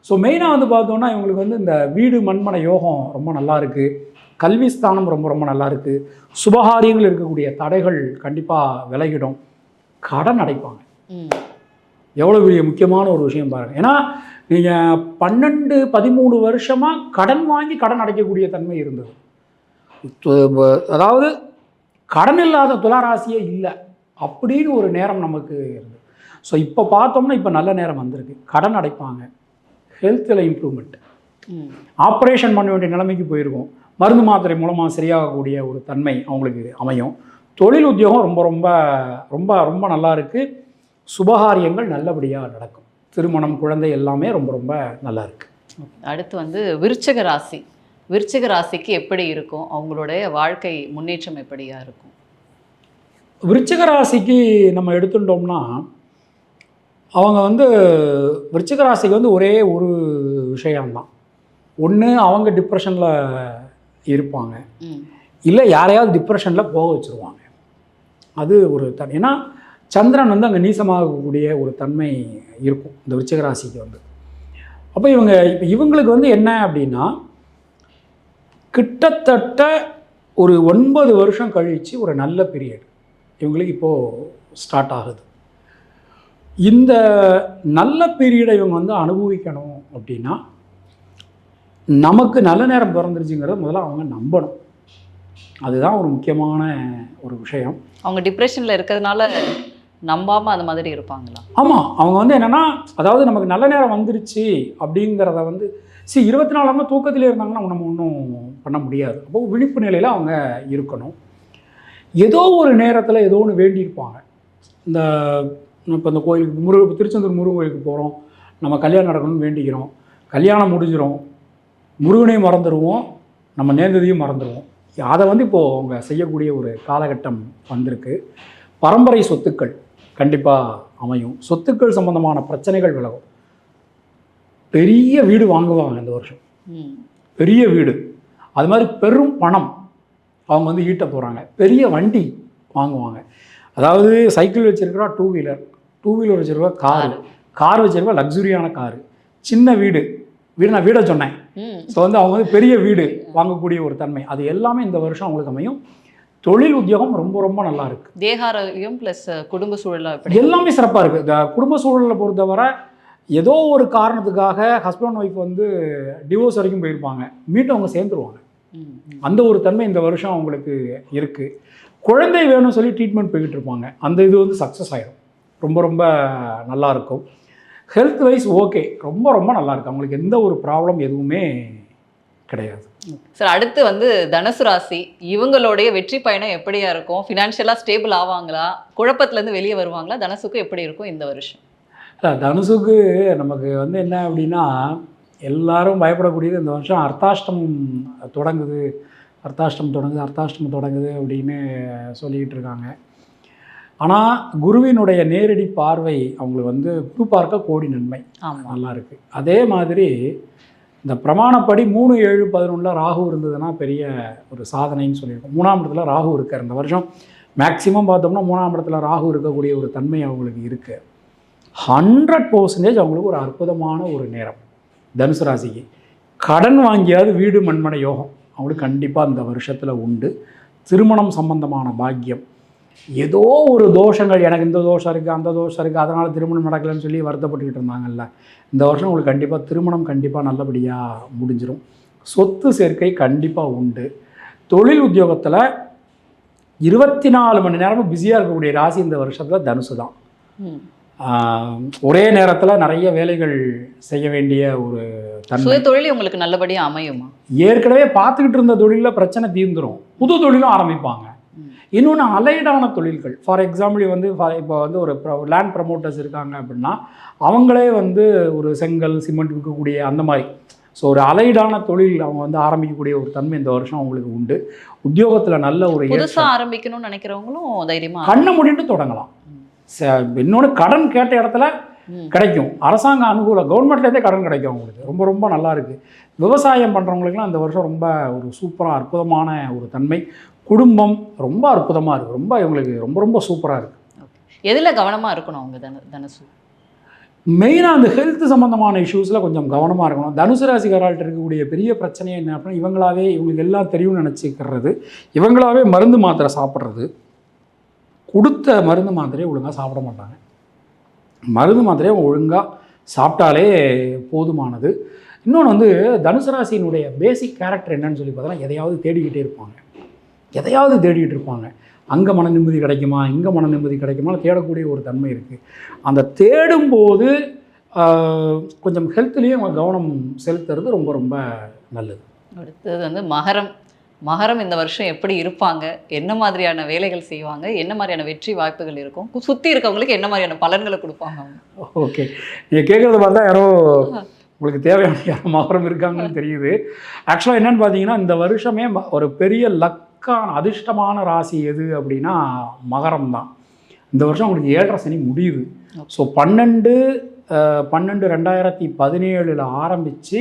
ஸோ மெயினாக வந்து பார்த்தோன்னா இவங்களுக்கு வந்து இந்த வீடு மண்மனை யோகம் ரொம்ப நல்லா இருக்குது. கல்வி ஸ்தானம் ரொம்ப ரொம்ப நல்லா இருக்குது. சுபகாரியங்கள் இருக்கக்கூடிய தடைகள் கண்டிப்பாக விலகிடும். கடன் அடைப்பாங்க. எவ்வளோ பெரிய முக்கியமான ஒரு விஷயம் பாருங்கள். ஏன்னா நீங்கள் 12-13 வருஷமாக கடன் வாங்கி கடன் அடைக்கக்கூடிய தன்மை இருந்தது. அதாவது கடன் இல்லாத துளாராசியே இல்லை அப்படின்னு ஒரு நேரம் நமக்கு இருந்தது. ஸோ இப்போ பார்த்தோம்னா இப்போ நல்ல நேரம் வந்திருக்கு. கடன் அடைப்பாங்க. ஹெல்த்தில் இம்ப்ரூவ்மெண்ட், ஆப்ரேஷன் பண்ண வேண்டிய நிலைமைக்கு போயிருக்கும். மருந்து மாத்திரை மூலமாக சரியாகக்கூடிய ஒரு தன்மை அவங்களுக்கு அமையும். தொழில் உத்தியோகம் ரொம்ப ரொம்ப ரொம்ப ரொம்ப நல்லா இருக்குது. சுபகாரியங்கள் நல்லபடியாக நடக்கும். திருமணம், குழந்தை எல்லாமே ரொம்ப ரொம்ப நல்லா இருக்குது. அடுத்து வந்து விருச்சிக ராசி. விருச்சிக ராசிக்கு எப்படி இருக்கும்? அவங்களுடைய வாழ்க்கை முன்னேற்றம் எப்படியா இருக்கும்? விருச்சிக ராசிக்கு நம்ம எடுத்துட்டோம்னா, அவங்க வந்து விருச்சிக ராசிக்கு வந்து ஒரே ஒரு விஷயம்தான். ஒன்று அவங்க டிப்ரெஷனில் இருப்பாங்க, இல்லை யாரையாவது டிப்ரெஷனில் போக வச்சுருவாங்க. அது ஒரு ஏன்னா சந்திரன் வந்து அங்கே நீசமாகக்கூடிய ஒரு தன்மை இருக்கும் இந்த விருச்சிக ராசிக்கு வந்து. அப்போ இவங்களுக்கு வந்து என்ன அப்படின்னா, கிட்டத்தட்ட ஒரு 9 வருஷம் கழித்து ஒரு நல்ல பீரியட் இவங்களுக்கு இப்போது ஸ்டார்ட் ஆகுது. இந்த நல்ல பீரியடை இவங்க வந்து அனுபவிக்கணும் அப்படின்னா, நமக்கு நல்ல நேரம் பிறந்துருச்சுங்கிறத முதல்ல அவங்க நம்பணும். அதுதான் ஒரு முக்கியமான ஒரு விஷயம். அவங்க டிப்ரெஷனில் இருக்கிறதுனால நம்பாமல் அந்த மாதிரி இருப்பாங்களா? ஆமாம், அவங்க வந்து என்னென்னா, அதாவது நமக்கு நல்ல நேரம் வந்துருச்சு அப்படிங்கிறத வந்து 24 மணி தூக்கத்திலே இருந்தாங்கன்னா நம்ம ஒன்றும் பண்ண முடியாது. அப்போ விழிப்பு நிலையில் அவங்க இருக்கணும். ஏதோ ஒரு நேரத்தில் ஏதோ ஒன்று வேண்டியிருப்பாங்க. இப்போ இந்த கோயிலுக்கு திருச்செந்தூர் முருகன் கோயிலுக்கு போகிறோம், நம்ம கல்யாணம் நடக்கணும்னு வேண்டிக்கிறோம். கல்யாணம் முடிஞ்சிடும், முருகனையும் மறந்துடுவோம், நம்ம நேர்ந்ததையும் மறந்துடுவோம். அதை வந்து இப்போது அவங்க செய்யக்கூடிய ஒரு காலகட்டம் வந்திருக்கு. பரம்பரை சொத்துக்கள் கண்டிப்பாக அமையும். சொத்துக்கள் சம்பந்தமான பிரச்சனைகள் விலகும். பெரிய வீடு வாங்குவாங்க இந்த வருஷம், பெரிய வீடு. அது மாதிரி பெரும் பணம் அவங்க வந்து ஈட்ட போகிறாங்க. பெரிய வண்டி வாங்குவாங்க. அதாவது சைக்கிள் வச்சுருக்கிறா, டூ வீலர் வச்சுருக்கா, கார் வச்சுருக்கா, லக்ஸுரியான காரு. சின்ன வீடு நான் வீடை சொன்னேன். ஸோ வந்து அவங்க வந்து பெரிய வீடு வாங்கக்கூடிய ஒரு தன்மை, அது எல்லாமே இந்த வருஷம் அவங்களுக்கு அமையும். தொழில் உத்தியோகம் ரொம்ப ரொம்ப நல்லா இருக்குது. தேகாரோக்கியம் ப்ளஸ் குடும்ப சூழல் எல்லாமே சிறப்பாக இருக்குது. இந்த குடும்ப சூழலை பொறுத்தவரை ஏதோ ஒரு காரணத்துக்காக ஹஸ்பண்ட் ஒய்ஃப் வந்து டிவோர்ஸ் வரைக்கும் போயிருப்பாங்க, மீண்டும் அவங்க சேர்ந்துருவாங்க. அந்த ஒரு தன்மை இந்த வருஷம் அவங்களுக்கு இருக்குது. குழந்தை வேணும்னு சொல்லி ட்ரீட்மெண்ட் போய்கிட்டு இருப்பாங்க, அந்த இது வந்து சக்ஸஸ் ஆகிடும். ரொம்ப ரொம்ப நல்லாயிருக்கும். ஹெல்த் வைஸ் ஓகே, ரொம்ப ரொம்ப நல்லாயிருக்கு. அவங்களுக்கு எந்த ஒரு ப்ராப்ளம் எதுவுமே கிடையாது. சார், அடுத்து வந்து தனுசு ராசி. இவங்களுடைய வெற்றி பயணம் எப்படியா இருக்கும்? ஃபினான்ஷியலாக ஸ்டேபிள் ஆவாங்களா? குழப்பத்துலேருந்து வெளியே வருவாங்களா? தனுசுக்கு எப்படி இருக்கும் இந்த வருஷம்? தனுசுக்கு நமக்கு வந்து என்ன அப்படின்னா, எல்லாரும் பயப்படக்கூடியது இந்த வருஷம் அர்த்தாஷ்டமம் தொடங்குது அப்படின்னு சொல்லிக்கிட்டு இருக்காங்க. ஆனால் குருவினுடைய நேரடி பார்வை அவங்களுக்கு வந்து குரு பார்க்க கோடி நன்மை நல்லா இருக்குது. அதே மாதிரி இந்த பிரமாணப்படி 3, 7, 11 ராகு இருந்ததுன்னா பெரிய ஒரு சாதனைன்னு சொல்லியிருக்கோம். 3ஆம் இடத்துல ராகு இருக்கார் இந்த வருஷம். மேக்சிமம் பார்த்தோம்னா 3ஆம் இடத்துல ராகு இருக்கக்கூடிய ஒரு தன்மை அவங்களுக்கு இருக்குது. 100% அவங்களுக்கு ஒரு அற்புதமான ஒரு நேரம். தனுசு ராசிக்கு கடன் வாங்கியாவது வீடு மண்மனை யோகம் அவங்களுக்கு கண்டிப்பாக இந்த வருஷத்தில் உண்டு. திருமணம் சம்பந்தமான பாக்கியம். ஏதோ ஒரு தோஷங்கள், எனக்கு இந்த தோஷம் இருக்குது, அந்த தோஷம் இருக்குது, அதனால் திருமணம் நடக்கலைன்னு சொல்லி வருத்தப்பட்டுக்கிட்டு இருந்தாங்கல்ல, இந்த வருஷம் உங்களுக்கு கண்டிப்பாக திருமணம் கண்டிப்பாக நல்லபடியாக முடிஞ்சிடும். சொத்து சேர்க்கை கண்டிப்பாக உண்டு. தொழில் உத்தியோகத்தில் 24 மணி நேரமும் பிஸியாக இருக்கக்கூடிய ராசி இந்த வருஷத்தில் தனுசு தான். ஒரே நேரத்தில் நிறைய வேலைகள் செய்ய வேண்டிய ஒரு தன்மை. தொழில் உங்களுக்கு நல்லபடியாக அமையுமா? ஏற்கனவே பார்த்துக்கிட்டு இருந்த தொழிலில் பிரச்சனை தீர்ந்துடும், புது தொழிலும் ஆரம்பிப்பாங்க. இன்னொன்று அலைடான தொழில்கள், ஃபார் எக்ஸாம்பிள் வந்து இப்போ வந்து ஒரு லேண்ட் ப்ரமோட்டர்ஸ் இருக்காங்க அப்படின்னா அவங்களே வந்து ஒரு செங்கல் சிமெண்ட் விற்கக்கூடிய அந்த மாதிரி. ஸோ ஒரு அலைடான தொழில் அவங்க வந்து ஆரம்பிக்கக்கூடிய ஒரு தன்மை இந்த வருஷம் அவங்களுக்கு உண்டு. உத்தியோகத்தில் நல்ல ஒரு புதுசாக ஆரம்பிக்கணும்னு நினைக்கிறவங்களும் தைரியமாக கண்ணை மூடிட்டு தொடங்கலாம். இன்னொன்று கடன் கேட்ட இடத்துல கிடைக்கும். அரசாங்க அனுகூலம், கவர்மெண்ட்லேருந்தே கடன் கிடைக்கும் அவங்களுக்கு. ரொம்ப ரொம்ப நல்லா இருக்குது. விவசாயம் பண்ணுறவங்களுக்குலாம் இந்த வருஷம் ரொம்ப ஒரு சூப்பராக அற்புதமான ஒரு தன்மை. குடும்பம் ரொம்ப அற்புதமாக இருக்குது. ரொம்ப இவங்களுக்கு ரொம்ப ரொம்ப சூப்பராக இருக்குது. எதில் கவனமாக இருக்கணும் அவங்க தனுசு? மெயினாக அந்த ஹெல்த் சம்மந்தமான இஷ்யூஸில் கொஞ்சம் கவனமாக இருக்கணும். தனுசு ராசிக்காரர்கிட்ட இருக்கக்கூடிய பெரிய பிரச்சனையே என்ன அப்படின்னா, இவங்களுக்கு எல்லாம் தெரியும்னு நினச்சிக்கிறது, இவங்களாவே மருந்து மாத்திரை சாப்பிட்றது. கொடுத்த மருந்து மாத்திரையை ஒழுங்காக சாப்பிட மாட்டாங்க. மருந்து மாத்திரையை ஒழுங்காக சாப்பிட்டாலே போதுமானது. இன்னொன்று வந்து தனுசு ராசியினுடைய பேசிக் கேரக்டர் என்னன்னு சொல்லி பார்த்தோன்னா, எதையாவது தேடிக்கிட்டே இருப்பாங்க. அங்கே மன நிம்மதி கிடைக்குமா, இங்கே மன நிம்மதி கிடைக்குமான்னு தேடக்கூடிய ஒரு தன்மை இருக்குது. அந்த தேடும்போது கொஞ்சம் ஹெல்த்லேயும் கவனம் செலுத்துறது ரொம்ப ரொம்ப நல்லது. அடுத்தது வந்து மகரம். மகரம் இந்த வருஷம் எப்படி இருப்பாங்க, என்ன மாதிரியான வேலைகள் செய்வாங்க, என்ன மாதிரியான வெற்றி வாய்ப்புகள் இருக்கும், சுற்றி இருக்கவங்களுக்கு என்ன மாதிரியான பலன்களை கொடுப்பாங்க அவங்க? ஓகே, நீங்கள் கேட்குறத பார்த்தா யாரோ உங்களுக்கு தேவையான யாரோ மகரம் இருக்காங்கன்னு தெரியுது. ஆக்சுவலாக என்னென்னு பார்த்தீங்கன்னா, இந்த வருஷமே ஒரு பெரிய லக்கான அதிர்ஷ்டமான ராசி எது அப்படின்னா மகரம் தான். இந்த வருஷம் உங்களுக்கு 7.5 சனி முடியுது. ஸோ 12/12/2017 ஆரம்பித்து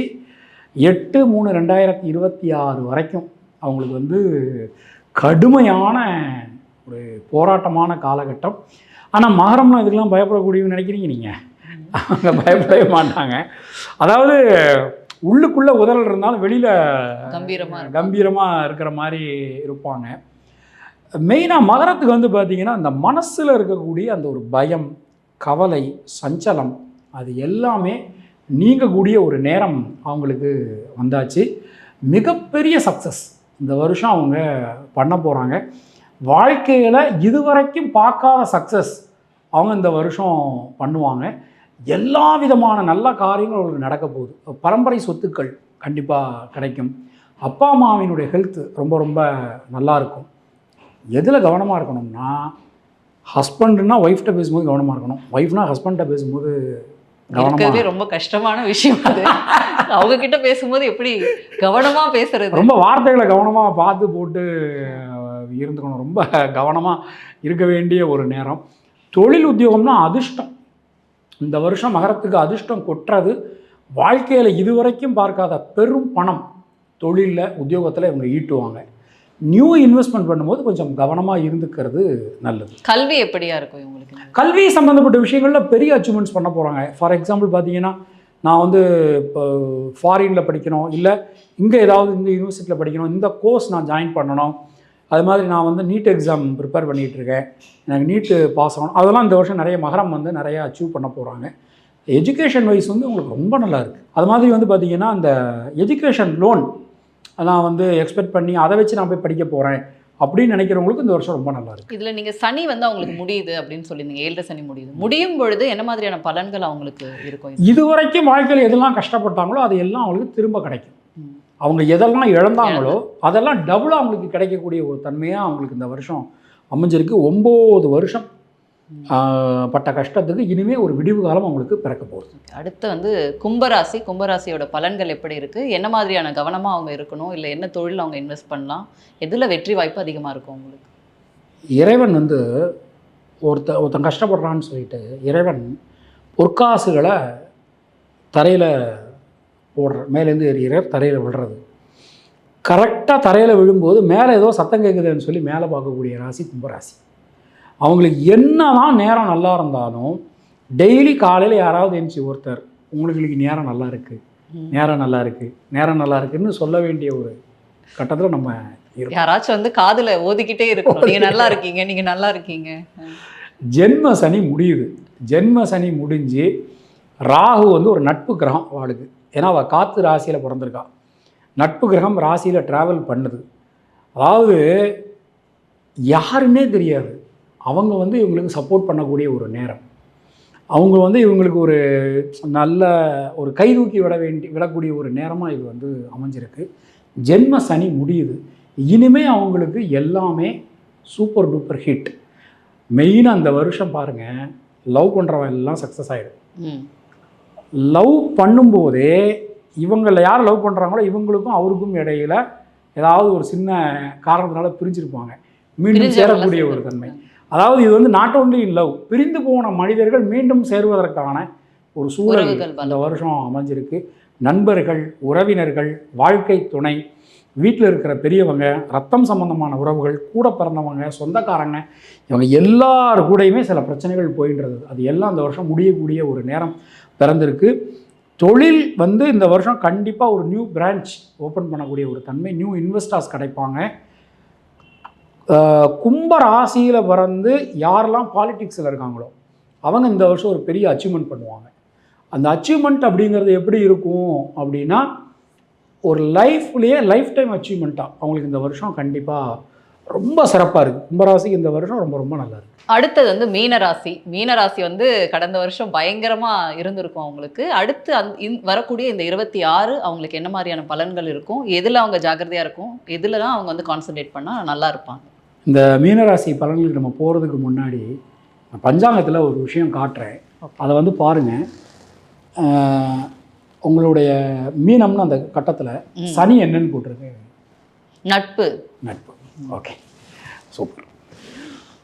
8/3/2026 வரைக்கும் அவங்களுக்கு வந்து கடுமையான ஒரு போராட்டமான காலகட்டம். ஆனால் மகரம்லாம் இதுக்கெல்லாம் பயப்படக்கூடியவங்க நினைக்கிறீங்க நீங்கள்? அவங்க பயப்படவே மாட்டாங்க. அதாவது உள்ளுக்குள்ளே உதறல் இருந்தாலும் வெளியில் கம்பீரமாக இருக்கிற மாதிரி இருப்பாங்க. மெயினாக மகரத்துக்கு வந்து பார்த்திங்கன்னா அந்த மனசில் இருக்கக்கூடிய அந்த ஒரு பயம், கவலை, சஞ்சலம் அது எல்லாமே நீங்கக்கூடிய ஒரு நேரம் அவங்களுக்கு வந்தாச்சு. மிகப்பெரிய சக்ஸஸ் இந்த வருஷம் அவங்க பண்ண போகிறாங்க. வாழ்க்கையில் இதுவரைக்கும் பார்க்காத சக்ஸஸ் அவங்க இந்த வருஷம் பண்ணுவாங்க. எல்லா விதமான நல்ல காரியங்களும் அவங்களுக்கு நடக்க போகுது. பரம்பரை சொத்துக்கள் கண்டிப்பாக கிடைக்கும். அப்பா அம்மாவினுடைய ஹெல்த் ரொம்ப ரொம்ப நல்லாயிருக்கும். எதில் கவனமாக இருக்கணும்னா, ஹஸ்பண்டுன்னா ஒய்ஃப்கிட்ட பேசும்போது கவனமாக இருக்கணும், ஒய்ஃப்னா ஹஸ்பண்ட்டை பேசும்போது கவனமாக. ரொம்ப கஷ்டமான விஷயம் அது. அவங்க கிட்ட பேசும்போது எப்படி கவனமாக பேசுறது, ரொம்ப வார்த்தைகளை கவனமாக பார்த்து போட்டு இருந்துக்கணும். ரொம்ப கவனமாக இருக்க வேண்டிய ஒரு நேரம். தொழில் உத்தியோகம்னா அதிர்ஷ்டம். இந்த வருஷம் மகரத்துக்கு அதிர்ஷ்டம் கொட்டுறது. வாழ்க்கையில் இதுவரைக்கும் பார்க்காத பெரும் பணம் தொழிலில் உத்தியோகத்தில் இவங்க ஈட்டுவாங்க. நியூ இன்வெஸ்ட்மெண்ட் பண்ணும்போது கொஞ்சம் கவனமாக இருந்துக்கிறது நல்லது. கல்வி எப்படியா இருக்கும் இவங்களுக்கு? கல்வி சம்மந்தப்பட்ட விஷயங்களில் பெரிய அச்சீவ்மெண்ட்ஸ் பண்ண போகிறாங்க. ஃபார் எக்ஸாம்பிள் பார்த்தீங்கன்னா, நான் வந்து இப்போ ஃபாரினில் படிக்கணும், இல்லை இங்கே ஏதாவது இந்த யூனிவர்சிட்டியில் படிக்கணும், இந்த கோர்ஸ் நான் ஜாயின் பண்ணணும், அது மாதிரி நான் வந்து நீட் எக்ஸாம் ப்ரிப்பேர் பண்ணிகிட்ருக்கேன், எனக்கு நீட்டு பாஸ் ஆகணும், அதெல்லாம் இந்த வருஷம் நிறைய மகரம் வந்து நிறைய அச்சீவ் பண்ண போகிறாங்க. எஜுகேஷன் வைஸ் வந்து உங்களுக்கு ரொம்ப நல்லா இருக்குது. அது மாதிரி வந்து பார்த்திங்கன்னா, அந்த எஜுகேஷன் லோன் நான் வந்து எக்ஸ்பெக்ட் பண்ணி அதை வச்சு நான் போய் படிக்க போகிறேன் அப்படின்னு நினைக்கிறவங்களுக்கு இந்த வருஷம் ரொம்ப நல்லா இருக்குது. இதில் நீங்கள் சனி வந்து அவங்களுக்கு முடியுது அப்படின்னு சொல்லியிருந்தீங்க, 7.5 சனி முடியும் பொழுது என்ன மாதிரியான பலன்கள் அவங்களுக்கு இருக்கும்? இதுவரைக்கும் வாழ்க்கையில் எதெல்லாம் கஷ்டப்பட்டாங்களோ அது எல்லாம் அவங்களுக்கு திரும்ப கிடைக்கும். அவங்க எதெல்லாம் இழந்தாங்களோ அதெல்லாம் டபுளாக அவங்களுக்கு கிடைக்கக்கூடிய ஒரு தன்மையாக அவங்களுக்கு இந்த வருஷம் அமைஞ்சிருக்கு. 9 வருஷம் பட்ட கஷ்டத்துக்கு இனிமேல் ஒரு விடிவு காலம் அவங்களுக்கு பிறக்க போகுது. அடுத்து வந்து கும்பராசியோட பலன்கள் எப்படி இருக்குது, என்ன மாதிரியான கவனமாக அவங்க இருக்கணும், இல்லை என்ன தொழில் அவங்க இன்வெஸ்ட் பண்ணலாம், எதில் வெற்றி வாய்ப்பு அதிகமாக இருக்கும் அவங்களுக்கு? இறைவன் வந்து ஒருத்தன் கஷ்டப்படுறான்னு சொல்லிட்டு இறைவன் பொற்காசுகளை தரையில் மேலேருந்து எறிகிற தரையில் விழுறது. கரெக்டாக தரையில் விழும்போது மேலே ஏதோ சத்தம் கேட்குதுன்னு சொல்லி மேலே பார்க்கக்கூடிய ராசி கும்பராசி. அவங்களுக்கு என்ன தான் நேரம் நல்லா இருந்தாலும் டெய்லி காலையில் யாராவது எழுந்துச்சு ஒருத்தர் உங்களுக்கு இன்னைக்கு நேரம் நல்லா இருக்குது, நேரம் நல்லா இருக்குது, நேரம் நல்லா இருக்குன்னு சொல்ல வேண்டிய ஒரு கட்டத்தில் நம்ம யாராச்சும் வந்து காதில் ஓதிக்கிட்டே இருக்கணும், நீங்கள் நல்லா இருக்கீங்க, நீங்கள் நல்லா இருக்கீங்க. ஜென்ம சனி முடியுது. ஜென்ம சனி முடிஞ்சு ராகு வந்து ஒரு நட்பு கிரகம் அவளுக்கு. ஏன்னா அவள் காற்று ராசியில் பிறந்திருக்கா. நட்பு கிரகம் ராசியில் ட்ராவல் பண்ணுது. அதாவது யாருன்னே தெரியாது, அவங்க வந்து இவங்களுக்கு சப்போர்ட் பண்ணக்கூடிய ஒரு நேரம். அவங்க வந்து இவங்களுக்கு ஒரு நல்ல ஒரு கை தூக்கி விடக்கூடிய ஒரு நேரமாக இது வந்து அமைஞ்சிருக்கு. ஜென்ம சனி முடியுது. இனிமேல் அவங்களுக்கு எல்லாமே சூப்பர் டூப்பர் ஹிட். மெயினாக அந்த வருஷம் பாருங்கள், லவ் பண்ணுறவன் எல்லாம் சக்ஸஸ் ஆகிடும். லவ் பண்ணும்போதே இவங்களில் யார் லவ் பண்ணுறாங்களோ இவங்களுக்கும் அவருக்கும் இடையில் ஏதாவது ஒரு சின்ன காரணத்தினால பிரிஞ்சிருப்பாங்க, மீண்டும் சேரக்கூடிய ஒரு தன்மை. அதாவது இது வந்து நாட் ஓன்லி இன் லவ், பிரிந்து போன மனிதர்கள் மீண்டும் சேருவதற்கான ஒரு சூழல் இந்த வருஷம் அமைஞ்சிருக்கு. நண்பர்கள், உறவினர்கள், வாழ்க்கை துணை, வீட்டில் இருக்கிற பெரியவங்க, ரத்தம் சம்பந்தமான உறவுகள், கூட பிறந்தவங்க, சொந்தக்காரங்க, இவங்க எல்லார் கூடயுமே சில பிரச்சனைகள் போயின்றது. அது எல்லாம் இந்த வருஷம் முடியக்கூடிய ஒரு நேரம் பிறந்திருக்கு. தொழில் வந்து இந்த வருஷம் கண்டிப்பாக ஒரு நியூ பிரான்ச் ஓப்பன் பண்ணக்கூடிய ஒரு தன்மை, நியூ இன்வெஸ்டர்ஸ் கிடைப்பாங்க. கும்ப ராசியில் பிறந்து யாரெல்லாம் பாலிடிக்ஸில் இருக்காங்களோ அவங்க இந்த வருஷம் ஒரு பெரிய அச்சீவ்மெண்ட் பண்ணுவாங்க. அந்த அச்சீவ்மெண்ட் அப்படிங்கிறது எப்படி இருக்கும் அப்படின்னா, ஒரு லைஃப்லேயே லைஃப் டைம் அச்சீவ்மெண்ட்டாக அவங்களுக்கு இந்த வருஷம் கண்டிப்பாக ரொம்ப சிறப்பாக இருக்குது. கும்பராசிக்கு இந்த வருஷம் ரொம்ப ரொம்ப நல்லா இருக்குது. அடுத்தது வந்து மீனராசி. மீனராசி வந்து கடந்த வருஷம் பயங்கரமா இருந்திருக்கும் அவங்களுக்கு. அடுத்து வரக்கூடிய இந்த 26 அவங்களுக்கு என்ன மாதிரியான பலன்கள் இருக்கும்? எதுல அவங்க ஜாக்கிரதையா இருக்கும்? எதுலலாம் அவங்க வந்து கான்சன்ட்ரேட் பண்ணா நல்லா இருப்பாங்க? இந்த மீனராசி பலன்களுக்கு நம்ம போகிறதுக்கு முன்னாடி பஞ்சாங்கத்தில் ஒரு விஷயம் காட்டுறேன். அதை வந்து பாருங்கள். உங்களுடைய மீனம்னு அந்த கட்டத்தில் சனி என்னன்னு போட்டிருக்கு? நட்பு. நட்பு. Okay, super.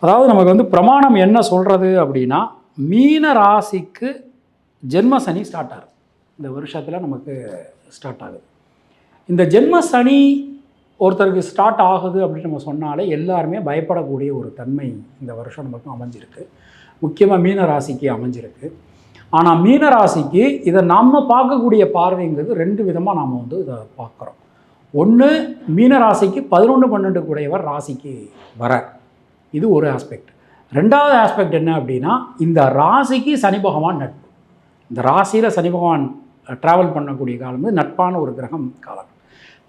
அதாவது நமக்கு வந்து பிரமாணம் என்ன சொல்கிறது அப்படின்னா, மீன ராசிக்கு ஜென்ம சனி ஸ்டார்ட் ஆகுது. இந்த வருஷத்தில் நமக்கு ஸ்டார்ட் ஆகுது. இந்த ஜென்ம சனி ஒருத்தருக்கு ஸ்டார்ட் ஆகுது அப்படின்னு நம்ம சொன்னாலே எல்லாருமே பயப்படக்கூடிய ஒரு தன்மை இந்த வருஷம் நமக்கு அமைஞ்சிருக்கு. முக்கியமாக மீன ராசிக்கு அமைஞ்சிருக்கு. ஆனால் மீன ராசிக்கு இதை நம்ம பார்க்கக்கூடிய பார்வைங்கிறது 2 விதமாக நாம் வந்து இதை பார்க்குறோம். ஒன்று, மீன ராசிக்கு 11 12 கூடையவர் ராசிக்கு வர, இது ஒரு ஆஸ்பெக்ட். 2வது ஆஸ்பெக்ட் என்ன அப்படின்னா, இந்த ராசிக்கு சனி பகவான் நட்பு. இந்த ராசியில் சனி பகவான் ட்ராவல் பண்ணக்கூடிய காலம் வந்து நட்பான ஒரு கிரகம் காலம்.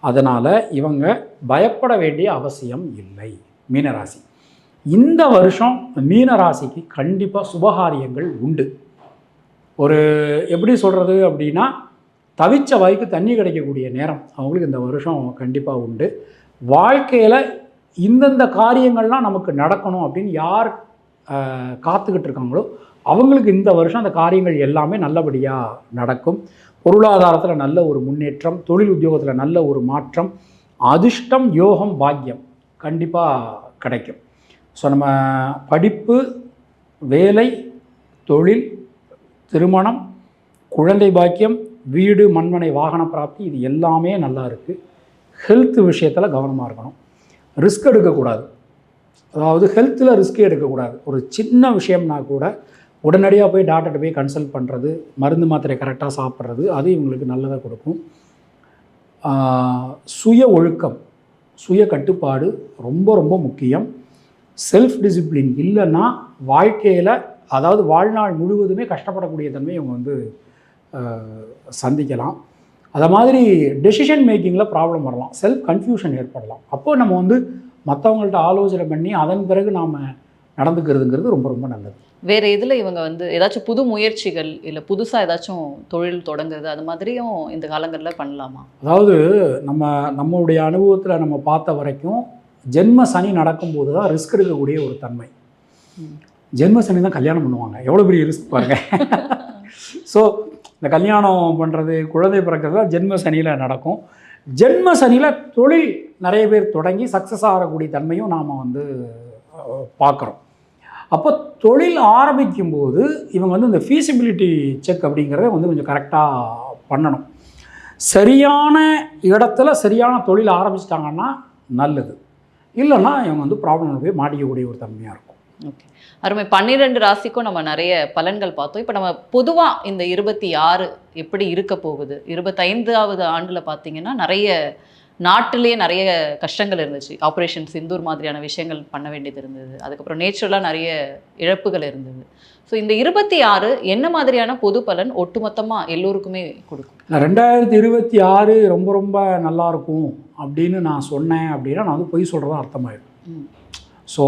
அதனால் இவங்க பயப்பட வேண்டிய அவசியம் இல்லை. மீனராசி இந்த வருஷம் மீனராசிக்கு கண்டிப்பாக சுபகாரியங்கள் உண்டு. ஒரு எப்படி சொல்கிறது அப்படின்னா, தவிச்ச வாய்க்கு தண்ணி கிடைக்கக்கூடிய நேரம் அவங்களுக்கு இந்த வருஷம் கண்டிப்பாக உண்டு. வாழ்க்கையில் இந்தந்த காரியங்கள்லாம் நமக்கு நடக்கணும் அப்படின்னு யார் காத்துக்கிட்டு இருக்காங்களோ அவங்களுக்கு இந்த வருஷம் அந்த காரியங்கள் எல்லாமே நல்லபடியாக நடக்கும். பொருளாதாரத்தில் நல்ல ஒரு முன்னேற்றம், தொழில் உத்தியோகத்தில் நல்ல ஒரு மாற்றம், அதிர்ஷ்டம், யோகம், பாக்கியம் கண்டிப்பாக கிடைக்கும். ஸோ நம்ம படிப்பு, வேலை, தொழில், திருமணம், குழந்தை பாக்கியம், வீடு, மண்மனை, வாகன பிராப்தி, இது எல்லாமே நல்லா இருக்குது. ஹெல்த் விஷயத்தில் கவனமாக இருக்கணும். ரிஸ்க் எடுக்கக்கூடாது. அதாவது ஹெல்த்தில் ரிஸ்க்கே எடுக்கக்கூடாது. ஒரு சின்ன விஷயம்னா கூட உடனடியாக போய் டாக்டர்கிட்ட போய் கன்சல்ட் பண்ணுறது, மருந்து மாத்திரை கரெக்டாக சாப்பிட்றது, அது இவங்களுக்கு நல்லதாக கொடுக்கும். சுய ஒழுக்கம், சுய கட்டுப்பாடு ரொம்ப ரொம்ப முக்கியம். செல்ஃப் டிசிப்ளின் இல்லைன்னா வாழ்க்கையில், அதாவது வாழ்நாள் முழுவதுமே கஷ்டப்படக்கூடிய தன்மை இவங்க வந்து சந்திக்கலாம். அதை மாதிரி டெசிஷன் மேக்கிங்கில் ப்ராப்ளம் வரலாம், செல்ஃப் கன்ஃபியூஷன் ஏற்படலாம். அப்போது நம்ம வந்து மற்றவங்கள்ட்ட ஆலோசனை பண்ணி அதன் பிறகு நாம் நடந்துக்கிறதுங்கிறது ரொம்ப ரொம்ப நல்லது. வேறு இதில் இவங்க வந்து ஏதாச்சும் புது முயற்சிகள் இல்லை புதுசாக ஏதாச்சும் தொழில் தொடங்குறது அது மாதிரியும் இந்த காலங்களில் பண்ணலாமா? அதாவது நம்மளுடைய அனுபவத்தில் நம்ம பார்த்த வரைக்கும் ஜென்ம சனி நடக்கும்போது தான் ரிஸ்க் எடுக்கக்கூடிய ஒரு தன்மை. ஜென்ம சனி தான் கல்யாணம் பண்ணுவாங்க. எவ்வளோ பெரிய ரிஸ்க் பாருங்கள். ஸோ இந்த கல்யாணம் பண்ணுறது, குழந்தை பிறக்கிறது தான் ஜென்ம சனியில் நடக்கும். ஜென்ம சனியில் தொழில் நிறைய பேர் தொடங்கி சக்ஸஸ் ஆகக்கூடிய தன்மையும் நாம் வந்து பார்க்குறோம். அப்போ தொழில் ஆரம்பிக்கும்போது இவங்க வந்து இந்த ஃபீஸிபிலிட்டி செக் அப்படிங்கிறத வந்து கொஞ்சம் கரெக்டாக பண்ணணும். சரியான இடத்துல சரியான தொழில் ஆரம்பிச்சிட்டாங்கன்னா நல்லது, இல்லைன்னா இவங்க வந்து ப்ராப்ளம் போய் மாட்டிக்கக்கூடிய ஒரு தன்மையாக இருக்கும். ஓகே, அருமை. 12 ராசிக்கும் நம்ம நிறைய பலன்கள் பார்த்தோம். இப்போ நம்ம பொதுவாக இந்த 26 எப்படி இருக்க போகுது, 25வது ஆண்டில் பார்த்தீங்கன்னா நிறைய நாட்டிலேயே நிறைய கஷ்டங்கள் இருந்துச்சு. ஆப்ரேஷன் சிந்தூர் மாதிரியான விஷயங்கள் பண்ண வேண்டியது இருந்தது. அதுக்கப்புறம் நேச்சுரலாக நிறைய இழப்புகள் இருந்தது. ஸோ இந்த 26 என்ன மாதிரியான பொது பலன் ஒட்டுமொத்தமாக எல்லோருக்குமே கொடுக்கும்? 2026 ரொம்ப ரொம்ப நல்லாயிருக்கும் அப்படின்னு நான் சொன்னேன் அப்படின்னா நான் வந்து பொய் சொல்கிறதா அர்த்தமாயிடும். ஸோ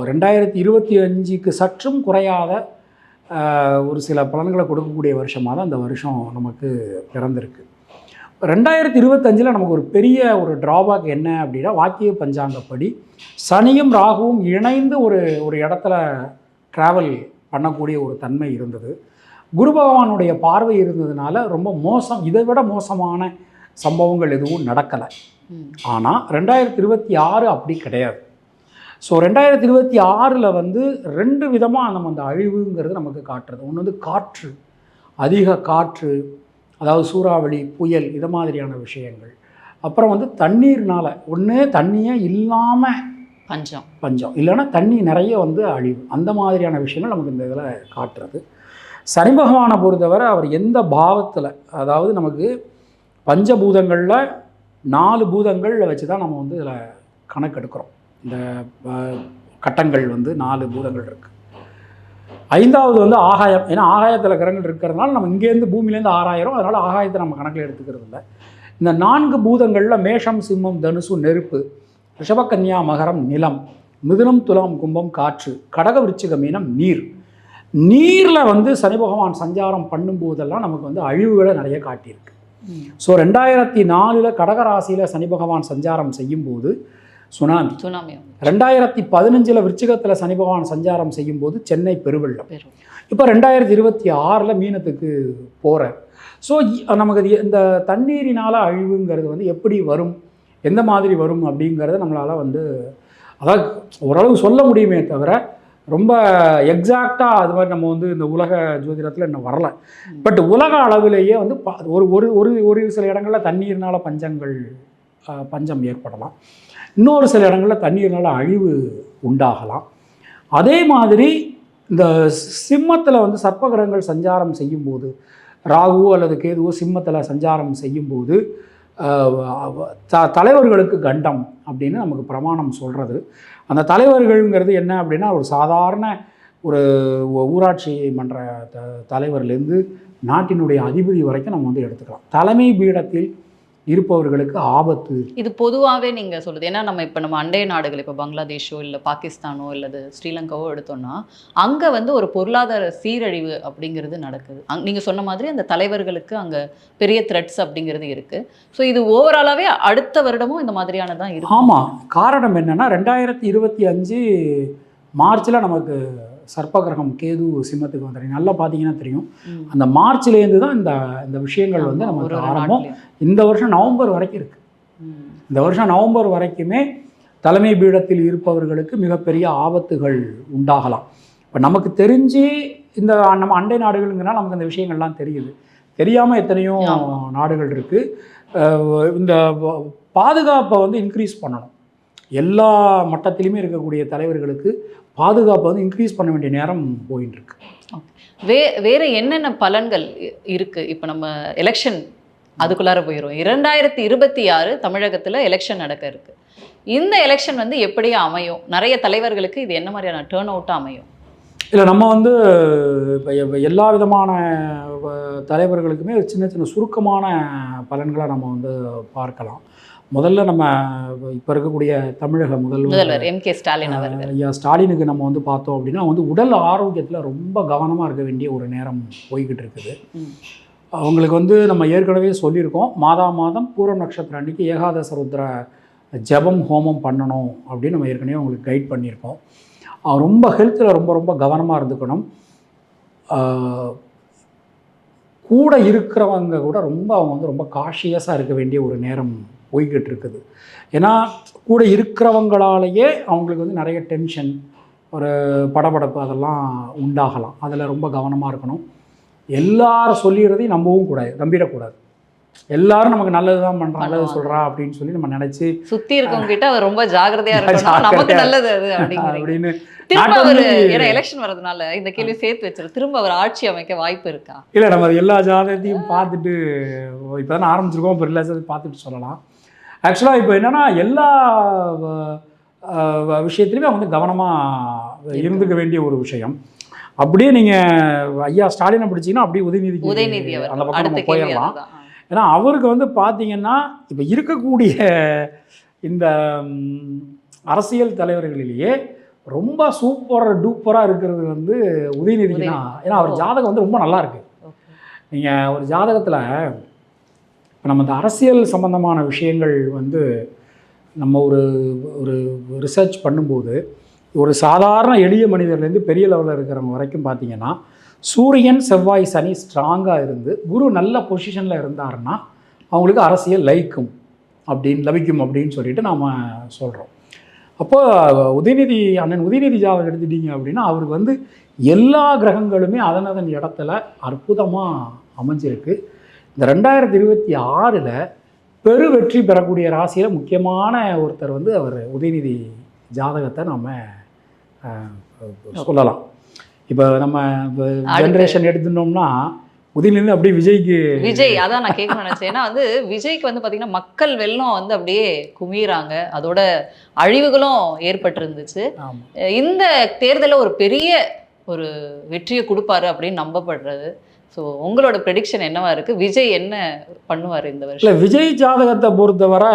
2025க்கு சற்றும் குறையாத ஒரு சில பலன்களை கொடுக்கக்கூடிய வருஷமாக தான் இந்த வருஷம் நமக்கு பிறந்திருக்கு. 2025 நமக்கு ஒரு பெரிய ஒரு ட்ராபேக் என்ன அப்படின்னா, வாக்கிய பஞ்சாங்கப்படி சனியும் ராகுவும் இணைந்து ஒரு இடத்துல ட்ராவல் பண்ணக்கூடிய ஒரு தன்மை இருந்தது. குரு பகவானுடைய பார்வை இருந்ததுனால ரொம்ப மோசம், இதை விட மோசமான சம்பவங்கள் எதுவும் நடக்கலை. ஆனால் 2026 அப்படி கிடையாது. ஸோ 2026 வந்து 2 விதமாக நம்ம அந்த அழிவுங்கிறது நமக்கு காட்டுறது. ஒன்று வந்து காற்று, அதிக காற்று, அதாவது சூறாவளி, புயல், இது மாதிரியான விஷயங்கள். அப்புறம் வந்து தண்ணீர்னால், ஒன்று தண்ணியே இல்லாமல் பஞ்சம், இல்லைன்னா தண்ணி நிறைய வந்து அழிவு, அந்த மாதிரியான விஷயங்கள் நமக்கு இந்த இதில் காட்டுறது. சனி பகவானை பொறுத்தவரை அவர் எந்த பாவத்தில், அதாவது நமக்கு பஞ்சபூதங்களில் 4 பூதங்களில் வச்சு தான் நம்ம வந்து இதில் கணக்கெடுக்கிறோம். இந்த கட்டங்கள் வந்து 4 பூதங்கள் இருக்குது. 5வது வந்து ஆகாயம். ஏன்னா ஆகாயத்தில் கிரகங்கள் இருக்கிறதுனால நம்ம இங்கேருந்து பூமியிலேருந்து 6000, அதனால் ஆகாயத்தை நம்ம கணக்கில் எடுத்துக்கிறது இல்லை. இந்த 4 பூதங்களில் மேஷம், சிம்மம், தனுசு, நெருப்பு, ரிஷபக்கன்யா மகரம் நிலம், மிதுனம் துலாம் கும்பம் காற்று, கடக விருச்சிக மீனம் நீர். நீரில் வந்து சனி பகவான் சஞ்சாரம் பண்ணும்போதெல்லாம் நமக்கு வந்து அழிவுகளை நிறைய காட்டியிருக்கு. ஸோ 2004 கடகராசியில் சனி பகவான் சஞ்சாரம் செய்யும்போது சுனாமி, 2015 விருச்சிகத்தில் சனி பகவான் சஞ்சாரம் செய்யும்போது சென்னை பெருவெள்ளம், இப்போ 2026 மீனத்துக்கு போகிறார். ஸோ நமக்கு இந்த தண்ணீரினால் அழிவுங்கிறது வந்து எப்படி வரும், எந்த மாதிரி வரும் அப்படிங்கிறத நம்மளால் வந்து அதாவது ஓரளவு சொல்ல முடியுமே தவிர ரொம்ப எக்ஸாக்டாக அது மாதிரி நம்ம வந்து இந்த உலக ஜோதிடத்தில் இன்னும் வரலை. பட் உலக அளவிலேயே வந்து ஒரு ஒரு ஒரு சில இடங்களில் தண்ணீர்னால் பஞ்சம் ஏற்படலாம், இன்னொரு சில இடங்களில் தண்ணீர்னால் அழிவு உண்டாகலாம். அதே மாதிரி இந்த சிம்மத்தில் வந்து சர்ப்பகிரகங்கள் சஞ்சாரம் செய்யும்போது, ராகுவோ அல்லது கேதுவோ சிம்மத்தில் சஞ்சாரம் செய்யும்போது தலைவர்களுக்கு கண்டம் அப்படின்னு நமக்கு பிரமாணம் சொல்கிறது. அந்த தலைவர்கள்ங்கிறது என்ன அப்படின்னா, ஒரு சாதாரண ஒரு ஊராட்சி மன்ற தலைவர்லேருந்து நாட்டினுடைய அதிபதி வரைக்கும் நம்ம வந்து எடுத்துக்கலாம். தலைமை பீடத்தில் இருப்பவர்களுக்கு ஆபத்து. இது பொதுவாகவே நீங்கள் சொல்லுது. ஏன்னா நம்ம அண்டைய நாடுகள், இப்போ பங்களாதேஷோ இல்லை பாகிஸ்தானோ இல்லது ஸ்ரீலங்காவோ எடுத்தோம்னா அங்கே வந்து ஒரு பொருளாதார சீரழிவு அப்படிங்கிறது நடக்குது. நீங்கள் சொன்ன மாதிரி அந்த தலைவர்களுக்கு அங்கே பெரிய த்ரெட்ஸ் அப்படிங்கிறது இருக்குது. ஸோ இது ஓவராலாகவே அடுத்த வருடமும் இந்த மாதிரியானதான் இருக்குது. ஆமாம், காரணம் என்னென்னா 2025 மார்ச்சில் நமக்கு சர்ப்பகிரகம் கேது சிம்மத்துக்கு வந்துடுறீங்க. நல்லா பார்த்தீங்கன்னா தெரியும், அந்த மார்ச்லேருந்து தான் இந்த விஷயங்கள் வந்து நமக்கு ஆரம்பம். இந்த வருஷம் நவம்பர் வரைக்கும் இருக்குது. இந்த வருஷம் நவம்பர் வரைக்குமே தலைமை பீடத்தில் இருப்பவர்களுக்கு மிகப்பெரிய ஆபத்துகள் உண்டாகலாம். இப்போ நமக்கு தெரிஞ்சு இந்த நம்ம அண்டை நாடுகள்ங்கிறனால நமக்கு இந்த விஷயங்கள்லாம் தெரியுது. தெரியாமல் எத்தனையோ நாடுகள் இருக்குது. இந்த பாதுகாப்பை வந்து இன்க்ரீஸ் பண்ணணும். எல்லா மட்டத்திலுமே இருக்கக்கூடிய தலைவர்களுக்கு பாதுகாப்பை வந்து இன்க்ரீஸ் பண்ண வேண்டிய நேரம் போயிட்டு இருக்கு. வேறு என்னென்ன பலன்கள் இருக்குது? இப்போ நம்ம எலெக்ஷன் அதுக்குள்ளார போயிடும். 2026 தமிழகத்தில் எலெக்ஷன் நடக்க இருக்குது. இந்த எலெக்ஷன் வந்து எப்படி அமையும்? நிறைய தலைவர்களுக்கு இது என்ன மாதிரியான டேர்ன் அவுட்டாக அமையும்? இல்லை, நம்ம வந்து இப்போ எல்லா விதமான தலைவர்களுக்குமே சின்ன சின்ன சுருக்கமான பலன்களை நம்ம வந்து பார்க்கலாம். முதல்ல நம்ம இப்போ இருக்கக்கூடிய தமிழக முதல்வர் MK ஸ்டாலின் அவர்கள், ஐயா ஸ்டாலினுக்கு நம்ம வந்து பார்த்தோம் அப்படின்னா வந்து உடல் ஆரோக்கியத்தில் ரொம்ப கவனமாக இருக்க வேண்டிய ஒரு நேரம் போய்கிட்டு இருக்குது. அவங்களுக்கு வந்து நம்ம ஏற்கனவே சொல்லியிருக்கோம், மாதம் பூரம் நட்சத்திரம் அன்றைக்கி ஏகாதச ருத்ர ஜபம் ஹோமம் பண்ணணும் அப்படின்னு நம்ம ஏற்கனவே அவங்களுக்கு கைட் பண்ணியிருக்கோம். ரொம்ப ஹெல்த்தில் ரொம்ப ரொம்ப கவனமாக இருந்துக்கணும். கூட இருக்கிறவங்க கூட அவங்க வந்து ரொம்ப காஷியஸாக இருக்க வேண்டிய ஒரு நேரம் போய்கிட்டு இருக்குது. ஏன்னா கூட இருக்கிறவங்களாலேயே அவங்களுக்கு வந்து நிறைய டென்ஷன், ஒரு படபடப்பு அதெல்லாம் உண்டாகலாம். அதில் ரொம்ப கவனமாக இருக்கணும். எல்லாரும் சொல்லிடுறதையும் நம்பவும் கூடாது, நம்பிடக்கூடாது. எல்லாரும் நமக்கு நல்லது தான் பண்ணுறான், நல்லது சொல்கிறா அப்படின்னு சொல்லி நம்ம நினச்சி சுற்றி இருக்கவங்க கிட்ட அவர் ரொம்ப ஜாகிரதையாக இருக்கணும், நமக்கு நல்லது அது அப்படின்னு. திரும்ப அவர் எலெக்ஷன் வரதுனால இந்த கேள்வி சேர்த்து வச்சிரு, திரும்ப அவர் ஆட்சி அமைக்க வாய்ப்பு இருக்கா? இல்லை, நம்ம எல்லா ஜாதகத்தையும் பார்த்துட்டு இப்போ தானே ஆரம்பிச்சிருக்கோம், இப்போ ரிலாக்ஸாக பார்த்துட்டு சொல்லலாம். ஆக்சுவலாக இப்போ என்னென்னா எல்லா விஷயத்துலையுமே வந்து கவனமாக இருந்துக்க வேண்டிய ஒரு விஷயம். அப்படியே நீங்கள் ஐயா ஸ்டாலினை பிடிச்சிங்கன்னா அப்படியே உதயநிதி அந்த பக்கம் நம்ம போயிடலாம். ஏன்னா அவருக்கு வந்து பார்த்தீங்கன்னா இப்போ இருக்கக்கூடிய இந்த அரசியல் தலைவர்களிலேயே ரொம்ப டூப்பராக இருக்கிறது வந்து உதயநிதி தான். ஏன்னா அவர் ஜாதகம் வந்து ரொம்ப நல்லா இருக்கு. நீங்கள் ஒரு ஜாதகத்தில் இப்போ நம்ம இந்த அரசியல் சம்பந்தமான விஷயங்கள் வந்து நம்ம ஒரு ரிசர்ச் பண்ணும்போது ஒரு சாதாரண எளிய மனிதர்லேருந்து பெரிய லெவலில் இருக்கிறவங்க வரைக்கும் பார்த்தீங்கன்னா சூரியன் செவ்வாய் சனி ஸ்ட்ராங்காக இருந்து குரு நல்ல பொசிஷனில் இருந்தாருன்னா அவங்களுக்கு அரசியல் லபிக்கும் அப்படின்னு சொல்லிட்டு நாம் சொல்கிறோம். அப்போது அண்ணன் உதயநிதி ஜாதகம் எடுத்துட்டீங்க அப்படின்னா அவருக்கு வந்து எல்லா கிரகங்களுமே அதன் இடத்துல அற்புதமாக அமைஞ்சிருக்கு. இந்த 2026 பெரு வெற்றி பெறக்கூடிய ராசியில் முக்கியமான ஒருத்தர் வந்து அவர் உதயநிதி ஜாதகத்தை நம்ம சொல்லலாம். இப்போ நம்ம ஜென்ரேஷன் எடுத்துட்டோம்னா உதயநிதி அப்படியே விஜய் அதான் நான் கேட்க நினைச்சேன். ஏன்னா வந்து விஜய்க்கு வந்து பார்த்தீங்கன்னா மக்கள் வெள்ளம் வந்து அப்படியே குமிறாங்க, அதோட அழிவுகளும் ஏற்பட்டிருந்துச்சு. இந்த தேர்தலில் ஒரு பெரிய வெற்றியை கொடுப்பாரு அப்படின்னு நம்பப்படுறது. ஸோ உங்களோட ப்ரெடிக்ஷன் என்னவா இருக்கு? விஜய் என்ன பண்ணுவார் இந்த வருஷம்? இல்லை, விஜய் ஜாதகத்தை பொறுத்தவரை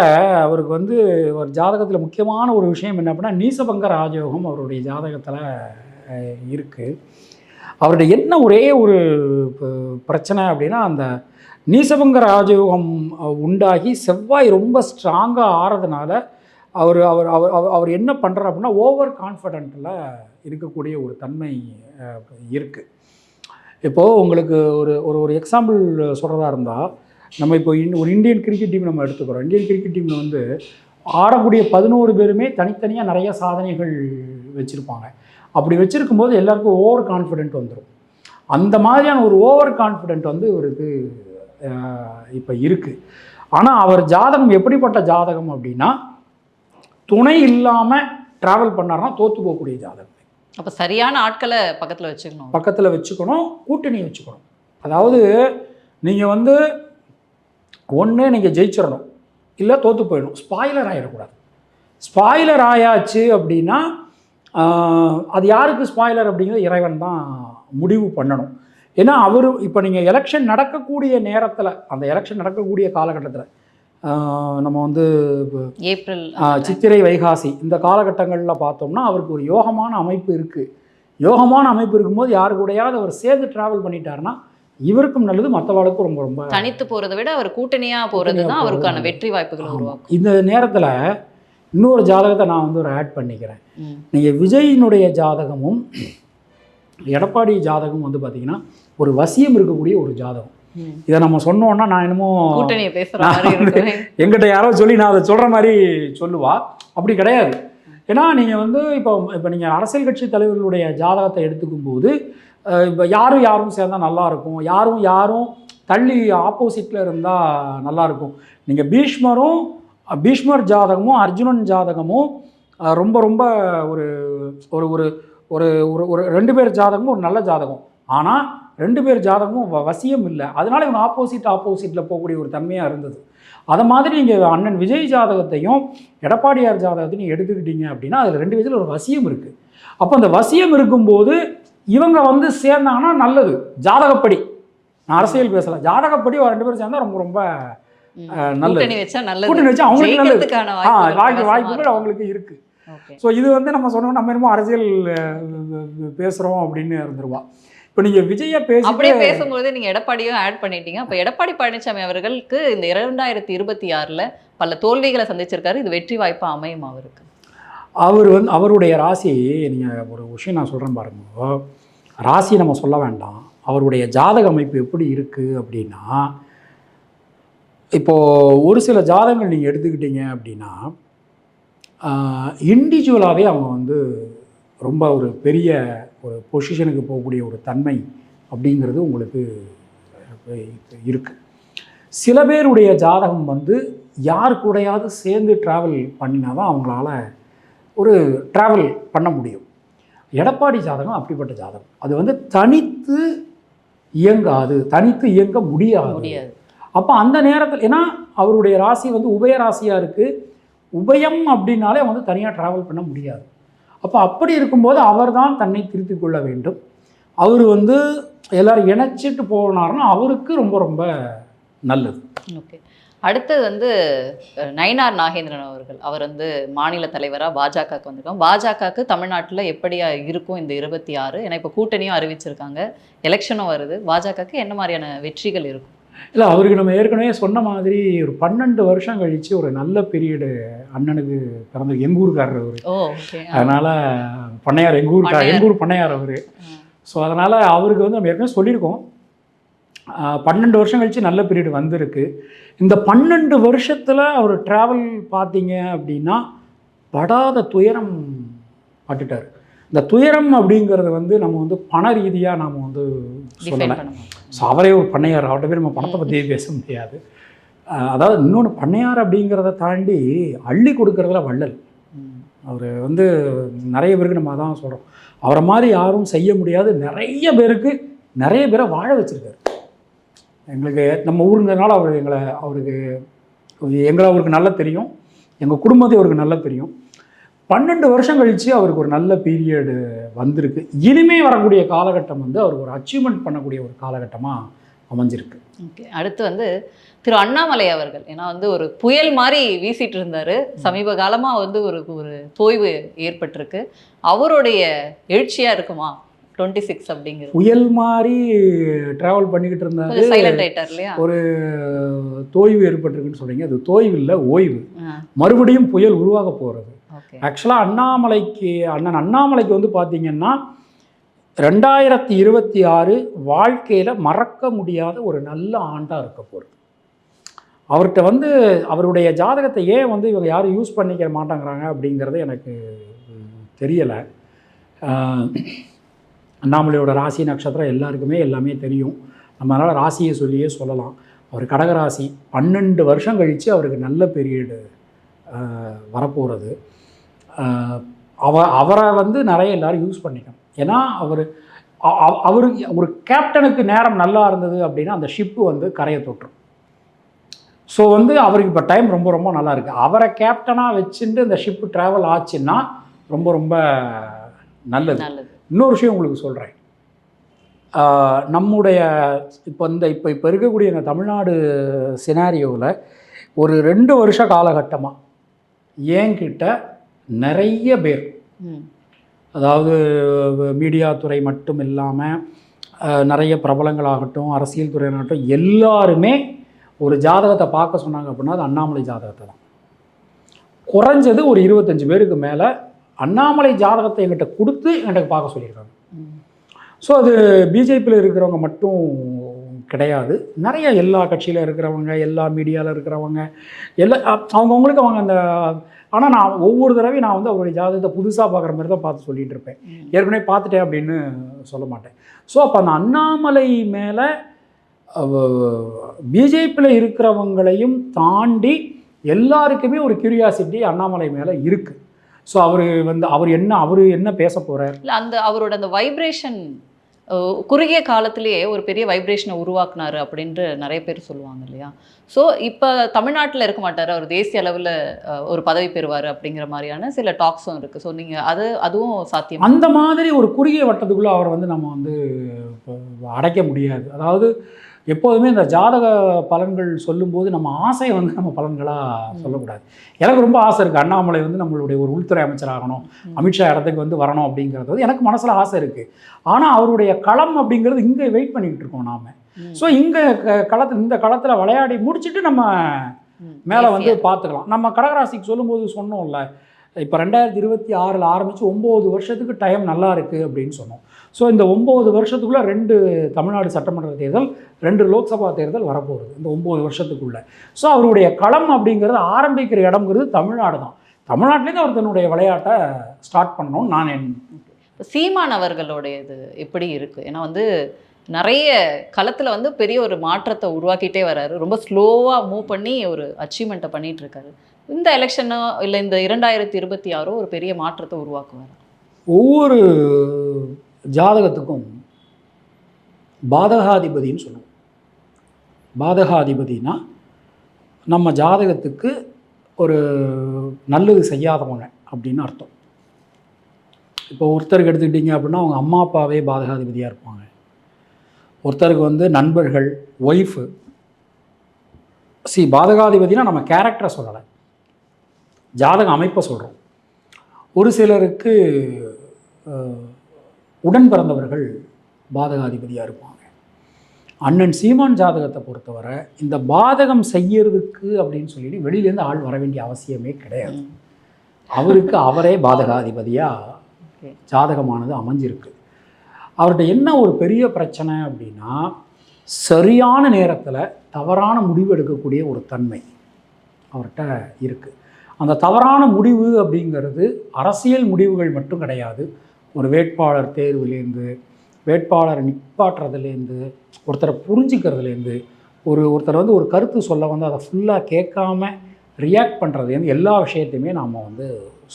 அவருக்கு வந்து ஒரு ஜாதகத்தில் முக்கியமான ஒரு விஷயம் என்ன அப்படின்னா, நீசபங்க ராஜயோகம் அவருடைய ஜாதகத்தில் இருக்குது. அவருடைய என்ன ஒரே ஒரு பிரச்சனை அப்படின்னா, அந்த நீசபங்க ராஜயோகம் உண்டாகி செவ்வாய் ரொம்ப ஸ்ட்ராங்காக ஆறதுனால அவர் அவர் அவர் அவர் அவர் என்ன பண்ணுறார் அப்படின்னா, ஓவர் கான்ஃபிடென்ட்டில் இருக்கக்கூடிய ஒரு தன்மை இருக்குது. இப்போது உங்களுக்கு ஒரு ஒரு ஒரு எக்ஸாம்பிள் சொல்கிறதா இருந்தால், நம்ம இப்போ ஒரு இந்தியன் கிரிக்கெட் டீம் நம்ம எடுத்துக்கிறோம். இந்தியன் கிரிக்கெட் டீமில் வந்து ஆடக்கூடிய 11 பேருமே தனித்தனியாக நிறைய சாதனைகள் வச்சுருப்பாங்க. அப்படி வச்சுருக்கும்போது எல்லாருக்கும் ஓவர் கான்ஃபிடென்ட் வந்துடும். அந்த மாதிரியான ஒரு ஓவர் கான்ஃபிடென்ட் வந்து இவருக்கு இப்போ இருக்குது. ஆனால் அவர் ஜாதகம் எப்படிப்பட்ட ஜாதகம் அப்படின்னா, துணை இல்லாமல் ட்ராவல் பண்ணார்னா தோற்று போகக்கூடிய ஜாதகம். அப்போ சரியான ஆட்களை பக்கத்தில் வச்சுக்கணும், கூட்டணி வச்சுக்கணும். அதாவது நீங்கள் வந்து ஒன்று நீங்கள் ஜெயிச்சிடணும், இல்லை தோற்று போயிடணும். ஸ்பாயிலர் ஆகிடக்கூடாது. ஸ்பாயிலர் ஆயாச்சு அப்படின்னா அது யாருக்கு ஸ்பாயிலர் அப்படிங்கிறது இறைவன் தான் முடிவு பண்ணணும். ஏன்னா அவர் இப்போ நீங்கள் எலெக்ஷன் நடக்கக்கூடிய நேரத்தில், அந்த எலெக்ஷன் நடக்கக்கூடிய காலகட்டத்தில் நம்ம வந்து ஏப்ரல், சித்திரை, வைகாசி இந்த காலகட்டங்களில் பார்த்தோம்னா அவருக்கு ஒரு யோகமான அமைப்பு இருக்குது. யோகமான அமைப்பு இருக்கும்போது யாரு கூடயாவது அவர் சேர்ந்து ட்ராவல் பண்ணிட்டாருன்னா இவருக்கும் நல்லது, மற்றவாளுக்கும் ரொம்ப ரொம்ப. தனித்து போகிறத விட அவர் கூட்டணியாக போகிறது தான் அவருக்கான வெற்றி வாய்ப்புகளை உருவாக்கும். இந்த நேரத்தில் இன்னொரு ஜாதகத்தை நான் வந்து ஒரு ஆட் பண்ணிக்கிறேன். நீங்கள் விஜயினுடைய ஜாதகமும் எடப்பாடி ஜாதகம் வந்து பார்த்தீங்கன்னா ஒரு வசியம் இருக்கக்கூடிய ஒரு ஜாதகம். இதை நம்ம சொன்னோன்னா நான் என்னமோ கூட்டணியை பேசுகிறேன், எங்கிட்ட யாரோ சொல்லி நான் அதை சொல்கிற மாதிரி சொல்லுவா. அப்படி கிடையாது. ஏன்னா நீங்கள் வந்து இப்போ நீங்கள் அரசியல் கட்சி தலைவர்களுடைய ஜாதகத்தை எடுத்துக்கும்போது இப்போ யாரும் சேர்ந்தால் நல்லாயிருக்கும், யாரும் தள்ளி ஆப்போசிட்டில் இருந்தால் நல்லாயிருக்கும். நீங்கள் பீஷ்மர் ஜாதகமும் அர்ஜுனன் ஜாதகமும் ரொம்ப ரொம்ப ஒரு ஒரு ஒரு ஒரு ஒரு 2 பேர் ஜாதகமும் ஒரு நல்ல ஜாதகம். ஆனால் 2 பேர் ஜாதகமும் வசியம் இல்லை. அதனால இவங்க ஆப்போசிட்டில் போகக்கூடிய ஒரு தன்மையாக இருந்தது. அதை மாதிரி நீங்கள் அண்ணன் விஜய் ஜாதகத்தையும் எடப்பாடியார் ஜாதகத்தையும் நீங்கள் எடுத்துக்கிட்டீங்க அப்படின்னா அதில் 2 விதத்தில் ஒரு வசியம் இருக்குது. அப்போ அந்த வசியம் இருக்கும்போது இவங்க வந்து சேர்ந்தாங்கன்னா நல்லது. ஜாதகப்படி நான் அரசியல் பேசலை, ஜாதகப்படி 2 பேரும் சேர்ந்தால் ரொம்ப ரொம்ப நல்லது. கூட்டணி வச்சா அவங்களுக்கு நல்லது, வாய்ப்புகள் அவங்களுக்கு இருக்குது. ஸோ இது வந்து நம்ம சொன்னோம் நம்ம என்னமோ அரசியல் பேசுகிறோம் அப்படின்னு இருந்துருவா. இப்போ நீங்கள் விஜயை அப்படியே பேசும்போது நீங்கள் எடப்பாடியும் ஆட் பண்ணிட்டீங்க. அப்போ எடப்பாடி பழனிசாமி அவர்களுக்கு இந்த 2026 பல தோல்விகளை சந்திச்சிருக்காரு. இது வெற்றி வாய்ப்பாக அமையும் அவருக்கு? அவர் வந்து அவருடைய ராசி, நீங்கள் ஒரு விஷயம் நான் சொல்கிறேன் பாருங்க, ராசி நம்ம சொல்ல வேண்டாம், அவருடைய ஜாதக அமைப்பு எப்படி இருக்குது அப்படின்னா, இப்போது ஒரு சில ஜாதகங்கள் நீங்கள் எடுத்துக்கிட்டீங்க அப்படின்னா இண்டிவிஜுவலாகவே அவங்க வந்து ரொம்ப ஒரு பெரிய ஒரு பொசிஷனுக்கு போகக்கூடிய ஒரு தன்மை அப்படிங்கிறது உங்களுக்கு இருக்குது. சில பேருடைய ஜாதகம் வந்து யார் கூடையாவது சேர்ந்து ட்ராவல் பண்ணினா தான் அவங்களால ஒரு ட்ராவல் பண்ண முடியும். எடப்பாடி ஜாதகம் அப்படிப்பட்ட ஜாதகம். அது வந்து தனித்து இயங்க முடியாது. அப்போ அந்த நேரத்தில், ஏன்னா அவருடைய ராசி வந்து உபய ராசியாக இருக்குது. உபயம் அப்படின்னாலே வந்து தனியாக ட்ராவல் பண்ண முடியாது. அப்போ அப்படி இருக்கும்போது அவர் தான் தன்னை திருத்தி கொள்ள வேண்டும். அவர் வந்து எல்லோரும் இணைச்சிட்டு போனார்னா அவருக்கு ரொம்ப ரொம்ப நல்லது. ஓகே, அடுத்தது வந்து நயினார் நாகேந்திரன் அவர்கள், அவர் வந்து மாநில தலைவராக பாஜகவுக்கு வந்திருக்காங்க. பாஜகவுக்கு தமிழ்நாட்டில் எப்படியா இருக்கும் இந்த 26? ஏன்னா இப்போ கூட்டணியும் அறிவிச்சிருக்காங்க, எலெக்ஷனும் வருது. பாஜகவுக்கு என்ன மாதிரியான வெற்றிகள் இருக்கும்? இல்லை, அவருக்கு நம்ம ஏற்கனவே சொன்ன மாதிரி ஒரு 12 வருஷம் கழித்து ஒரு நல்ல பீரியடு அண்ணனுக்கு பிறந்த எங்கூருக்காரர் அவர். அதனால் பண்ணையார், எங்கூர் பண்ணையார் அவர். ஸோ அதனால் அவருக்கு வந்து நம்ம ஏற்கனவே சொல்லியிருக்கோம், 12 வருஷம் கழித்து நல்ல பீரியடு வந்திருக்கு. இந்த 12 வருஷத்தில் அவர் ட்ராவல் பார்த்தீங்க அப்படின்னா படாத துயரம் பட்டுட்டார். இந்த துயரம் அப்படிங்கிறது வந்து நம்ம வந்து பண ரீதியாக நாம் வந்து சொல்லலை. ஸோ அவரே ஒரு பண்ணையார், அவர்கிட்ட போய் நம்ம பணத்தை பற்றியே பேச முடியாது. அதாவது இன்னொன்று, பண்ணையார் அப்படிங்கிறத தாண்டி அள்ளி கொடுக்கறதுல வள்ளல். அவர் வந்து நிறைய பேருக்கு நம்ம அதான் சொல்கிறோம், அவரை மாதிரி யாரும் செய்ய முடியாது. நிறைய பேரை வாழ வச்சுருக்காரு. எங்களுக்கு நம்ம ஊருங்கிறதுனால அவருக்கு நல்லா தெரியும், எங்கள் குடும்பத்தை அவருக்கு நல்லா தெரியும். 12 வருஷம் கழித்து அவருக்கு ஒரு நல்ல பீரியடு வந்திருக்கு. இனிமே வரக்கூடிய காலகட்டம் வந்து அவருக்கு ஒரு அச்சீவ்மெண்ட் பண்ணக்கூடிய ஒரு காலகட்டமாக அமைஞ்சிருக்கு. ஓகே, அடுத்து வந்து திரு அண்ணாமலை அவர்கள், ஏன்னா வந்து ஒரு புயல் மாதிரி வீசிட்டு இருந்தாரு, சமீப காலமா வந்து ஒரு ஒரு தோய்வு ஏற்பட்டிருக்கு. அவருடைய எழுச்சியா இருக்குமா 26 அப்படிங்கிறது? புயல் மாதிரி ட்ராவல் பண்ணிக்கிட்டு இருந்தாரு, சைலண்ட் ஆயிட்டார் இல்லையா? ஒரு தோய்வு ஏற்பட்டிருக்குன்னு சொல்றீங்க. அது தோய்வு இல்லை, ஓய்வு. மறுபடியும் புயல் உருவாக போகிறது. ஆக்சுவலாக அண்ணன் அண்ணாமலைக்கு வந்து பார்த்தீங்கன்னா 2026 வாழ்க்கையில் மறக்க முடியாத ஒரு நல்ல ஆண்டாக இருக்க போகிறது. அவர்கிட்ட வந்து அவருடைய ஜாதகத்தை ஏன் வந்து இவங்க யாரும் யூஸ் பண்ணிக்க மாட்டாங்கிறாங்க அப்படிங்கிறது எனக்கு தெரியலை. அண்ணாமலையோட ராசி நட்சத்திரம் எல்லாருக்குமே எல்லாமே தெரியும். நம்ம அதனால் ராசியை சொல்லியே சொல்லலாம். அவர் கடகராசி. 12 வருஷம் கழித்து அவருக்கு நல்ல பீரியடு வரப்போகிறது. அவரை வந்து நிறைய எல்லோரும் யூஸ் பண்ணிக்கணும். ஏன்னா அவர் ஒரு கேப்டனுக்கு நேரம் நல்லா இருந்தது அப்படின்னா அந்த ஷிப்பு வந்து கரையை தொட்டுரும். ஸோ வந்து அவருக்கு இப்போ டைம் ரொம்ப ரொம்ப நல்லா இருக்குது. அவரை கேப்டனாக வச்சுட்டு இந்த ஷிப்பு ட்ராவல் ஆச்சுன்னா ரொம்ப ரொம்ப நல்லது. இன்னொரு விஷயம் உங்களுக்கு சொல்கிறேன். நம்முடைய இப்போ இருக்கக்கூடிய இந்த தமிழ்நாடு சினாரியோவில் ஒரு 2 வருஷ காலகட்டமாக என்கிட்ட நிறைய பேர், அதாவது மீடியா துறை மட்டும் இல்லாமல் நிறைய பிரபலங்களாகட்டும், அரசியல் துறையினாகட்டும், எல்லாருமே ஒரு ஜாதகத்தை பார்க்க சொன்னாங்க அப்படின்னா அது அண்ணாமலை ஜாதகத்தை தான். குறைஞ்சது ஒரு 25 பேருக்கு மேலே அண்ணாமலை ஜாதகத்தை எங்கிட்ட கொடுத்து என்கிட்ட பார்க்க சொல்லியிருக்காங்க. ஸோ அது பிஜேபியில் இருக்கிறவங்க மட்டும் கிடையாது, நிறைய எல்லா கட்சியில் இருக்கிறவங்க, எல்லா மீடியாவில் இருக்கிறவங்க, அவங்கவுங்களுக்கு அவங்க அந்த. ஆனால் நான் ஒவ்வொரு தடவையும் நான் வந்து அவருடைய ஜாதகத்தை புதுசாக பார்க்குற மாதிரி தான் பார்த்து சொல்லிகிட்டு இருப்பேன். ஏற்கனவே பார்த்துட்டேன் அப்படின்னு சொல்ல மாட்டேன். ஸோ அப்போ அந்த அண்ணாமலை மேலே பிஜேபியில் இருக்கிறவங்களையும் தாண்டி எல்லாருக்குமே ஒரு கியூரியாசிட்டி அண்ணாமலை மேலே இருக்குது. ஸோ அவர் என்ன பேச போகிறார், இல்லை அந்த அவரோட அந்த வைப்ரேஷன் குறுகிய காலத்திலேயே ஒரு பெரிய வைப்ரேஷனை உருவாக்குனாரு அப்படின்ட்டு நிறைய பேர் சொல்லுவாங்க இல்லையா? ஸோ இப்போ தமிழ்நாட்டில் இருக்க மாட்டார், அவர் தேசிய அளவில் ஒரு பதவி பெறுவார் அப்படிங்கிற மாதிரியான சில டாக்ஸும் இருக்குது. ஸோ நீங்கள் அதுவும் சாத்தியம்? அந்த மாதிரி ஒரு குறுகிய வட்டத்துக்குள்ளே அவரை வந்து நம்ம வந்து அடைக்க முடியாது. அதாவது எப்போதுமே இந்த ஜாதக பலன்கள் சொல்லும்போது நம்ம ஆசையை வந்து நம்ம பலன்களாக சொல்லக்கூடாது. எனக்கு ரொம்ப ஆசை இருக்குது, அண்ணாமலை வந்து நம்மளுடைய ஒரு உள்துறை அமைச்சராகணும், அமித்ஷா இடத்துக்கு வந்து வரணும் அப்படிங்கிறது வந்து எனக்கு மனசில் ஆசை இருக்குது. ஆனால் அவருடைய களம் அப்படிங்கிறது இங்கே வெயிட் பண்ணிக்கிட்டு இருக்கோம் நாம். ஸோ இந்த களத்தில் விளையாடி முடிச்சுட்டு நம்ம மேலே வந்து பார்த்துக்கலாம். நம்ம கடகராசிக்கு சொல்லும்போது சொன்னோம்ல, இப்போ 2026 ஆரம்பித்து 9 வருஷத்துக்கு டைம் நல்லா இருக்குது அப்படின்னு சொன்னோம். ஸோ இந்த 9 வருஷத்துக்குள்ளே 2 தமிழ்நாடு சட்டமன்ற தேர்தல், 2 லோக்சபா தேர்தல் வரப்போகுது இந்த 9 வருஷத்துக்குள்ளே. ஸோ அவருடைய களம் அப்படிங்கிறது ஆரம்பிக்கிற இடம்ங்கிறது தமிழ்நாடு தான். தமிழ்நாட்டிலேருந்து அவர் தன்னுடைய விளையாட்டை ஸ்டார்ட் பண்ணணும்னு நான் சீமான் அவர்களுடைய இது எப்படி இருக்குது? ஏன்னா வந்து நிறைய களத்தில் வந்து பெரிய ஒரு மாற்றத்தை உருவாக்கிட்டே வர்றாரு, ரொம்ப ஸ்லோவாக மூவ் பண்ணி ஒரு அச்சீவ்மெண்ட்டை பண்ணிகிட்டு இருக்காரு. இந்த எலெக்ஷனோ இல்லை இந்த 2026 ஒரு பெரிய மாற்றத்தை உருவாக்குவார். ஒவ்வொரு ஜாதகத்துக்கும் பாதகாதிபதின்னு சொல்லுவோம். பாதகாதிபதினா நம்ம ஜாதகத்துக்கு ஒரு நல்லது செய்யாதவங்க அப்படின்னு அர்த்தம். இப்போ ஒருத்தருக்கு எடுத்துக்கிட்டிங்க அப்படின்னா அவங்க அம்மா அப்பாவே பாதகாதிபதியாக இருப்பாங்க. ஒருத்தருக்கு வந்து நண்பர்கள், ஒய்ஃபு. பாதகாதிபதினா நம்ம கேரக்டரை சொல்லலை, ஜாதக அமைப்பை சொல்கிறோம். ஒரு சிலருக்கு உடன் பிறந்தவர்கள் பாதகாதிபதியாக இருப்பாங்க. அண்ணன் சீமான் ஜாதகத்தை பொறுத்தவரை இந்த பாதகம் செய்யறதுக்கு அப்படின்னு சொல்லிட்டு வெளியிலேருந்து ஆள் வர வேண்டிய அவசியமே கிடையாது. அவருக்கு அவரே பாதகாதிபதியாக ஜாதகமானது அமைஞ்சிருக்கு. அவர்கிட்ட என்ன ஒரு பெரிய பிரச்சனை அப்படின்னா, சரியான நேரத்தில் தவறான முடிவு எடுக்கக்கூடிய ஒரு தன்மை அவர்கிட்ட இருக்குது. அந்த தவறான முடிவு அப்படிங்கிறது அரசியல் முடிவுகள் மட்டும் கிடையாது. ஒரு வேட்பாளர் தேர்வுலேருந்து, வேட்பாளரை நிப்பாட்டுறதுலேருந்து, ஒருத்தரை புரிஞ்சிக்கிறதுலேருந்து, ஒருத்தர் வந்து ஒரு கருத்து சொல்ல வந்து அதை ஃபுல்லாக கேட்காம ரியாக்ட் பண்ணுறதுலேருந்து எல்லா விஷயத்தையுமே நாம் வந்து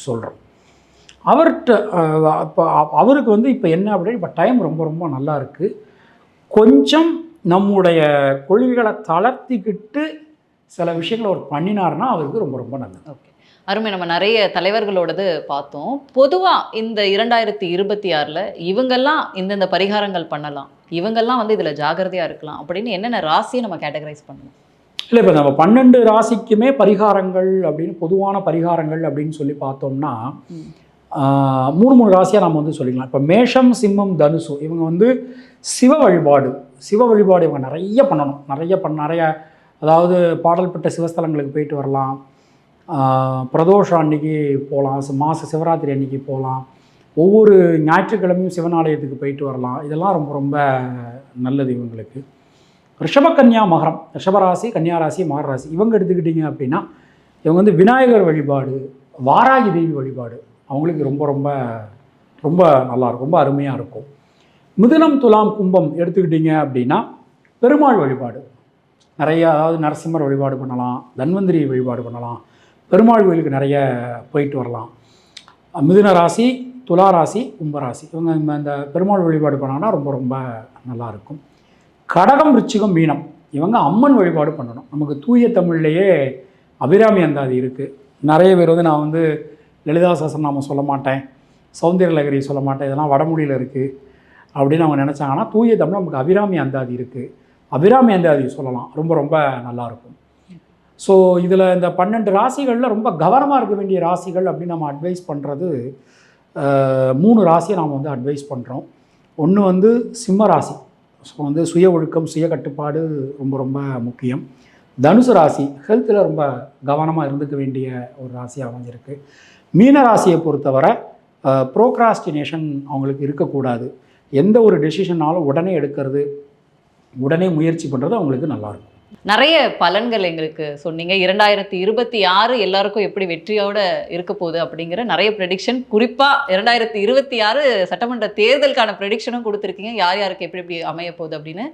சொல்கிறோம். அவருக்கு வந்து இப்போ என்ன அப்படின்னு இப்போ டைம் ரொம்ப ரொம்ப நல்லா இருக்குது. கொஞ்சம் நம்முடைய கொள்கைகளை தளர்த்திக்கிட்டு சில விஷயங்களை அவர் பண்ணினார்னா அவருக்கு ரொம்ப ரொம்ப நல்லது. ஓகே, அருமை. நம்ம நிறைய தலைவர்களோடது பார்த்தோம். பொதுவா இந்த 2026ல இவங்கெல்லாம் இந்தந்த பரிகாரங்கள் பண்ணலாம், இவங்கெல்லாம் வந்து இதுல ஜாக்கிரதையா இருக்கலாம் அப்படின்னு என்னென்ன ராசியை நம்ம கேட்டகரைஸ் பண்ணணும்? இல்லை, இப்போ நம்ம 12 ராசிக்குமே பரிகாரங்கள் அப்படின்னு பொதுவான பரிகாரங்கள் அப்படின்னு சொல்லி பார்த்தோம்னா மூணு ராசியாக நம்ம வந்து சொல்லிக்கலாம். இப்போ மேஷம், சிம்மம், தனுசு இவங்க வந்து சிவ வழிபாடு இவங்க நிறைய பண்ணணும். நிறைய அதாவது பாடல்பட்ட சிவஸ்தலங்களுக்கு போயிட்டு வரலாம், பிரதோஷம் அன்னைக்கு போகலாம், மாத சிவராத்திரி அன்னைக்கு போகலாம், ஒவ்வொரு ஞாயிற்றுக்கிழமையும் சிவனாலயத்துக்கு போயிட்டு வரலாம். இதெல்லாம் ரொம்ப ரொம்ப நல்லது இவங்களுக்கு. ரிஷபகன்யா மகரம், ரிஷபராசி, கன்னியாராசி, மகர ராசி இவங்க எடுத்துக்கிட்டிங்க அப்படின்னா இவங்க வந்து விநாயகர் வழிபாடு, வாராகி தேவி வழிபாடு அவங்களுக்கு ரொம்ப ரொம்ப ரொம்ப நல்லாயிருக்கும், ரொம்ப அருமையாக இருக்கும். மிதுனம், துலாம், கும்பம் எடுத்துக்கிட்டிங்க அப்படின்னா பெருமாள் வழிபாடு நிறைய, அதாவது நரசிம்மர் வழிபாடு பண்ணலாம், தன்வந்திரி வழிபாடு பண்ணலாம், பெருமாள் கோயிலுக்கு நிறைய போயிட்டு வரலாம். மிதுன ராசி, துலா ராசி, கும்பராசி இவங்க இந்த பெருமாள் வழிபாடு பண்ணாங்கன்னா ரொம்ப ரொம்ப நல்லாயிருக்கும். கடகம், விருச்சிகம், மீனம் இவங்க அம்மன் வழிபாடு பண்ணணும். நமக்கு தூய தமிழ்லேயே அபிராமி அந்தாதி இருக்குது. நிறைய பேர் வந்து நான் வந்து லலிதா சஹஸ்ரநாமம் சொல்ல மாட்டேன், சௌந்தர்யலகரி சொல்ல மாட்டேன், இதெல்லாம் வடமொழியில் இருக்குது அப்படின்னு அவங்க நினச்சாங்கன்னா தூய தமிழ் நமக்கு அபிராமி அந்தாதி இருக்குது, அபிராமி அந்தாதி சொல்லலாம், ரொம்ப ரொம்ப நல்லாயிருக்கும். ஸோ இதில் இந்த 12 ராசிகளில் ரொம்ப கவனமாக இருக்க வேண்டிய ராசிகள் அப்படின்னு நம்ம அட்வைஸ் பண்ணுறது 3 ராசியை நாம் வந்து அட்வைஸ் பண்ணுறோம். ஒன்று வந்து சிம்ம ராசி. ஸோ வந்து சுய ஒழுக்கம், சுய கட்டுப்பாடு ரொம்ப ரொம்ப முக்கியம். தனுசு ராசி ஹெல்த்தில் ரொம்ப கவனமாக இருந்துக்க வேண்டிய ஒரு ராசியாக அமைஞ்சிருக்கு. மீன ராசியை பொறுத்தவரை ப்ரோக்ராஸ்டினேஷன் அவங்களுக்கு இருக்கக்கூடாது. எந்த ஒரு டெசிஷனாலும் உடனே எடுக்கிறது, உடனே முயற்சி பண்ணுறது அவங்களுக்கு நல்லாயிருக்கும். நிறைய பலன்கள் எங்களுக்கு சொன்னீங்க. 2026 எல்லாருக்கும் எப்படி வெற்றியோட இருக்க போகுது அப்படிங்கிற நிறைய ப்ரெடிக்ஷன், குறிப்பாக 2026 சட்டமன்ற தேர்தலுக்கான ப்ரெடிக்ஷனும் கொடுத்துருக்கீங்க. யார் யாருக்கு எப்படி எப்படி அமைய போகுது அப்படின்னு.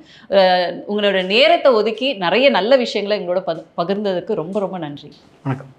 உங்களோட நேரத்தை ஒதுக்கி நிறைய நல்ல விஷயங்களை எங்களோட பகிர்ந்ததுக்கு ரொம்ப ரொம்ப நன்றி. வணக்கம்.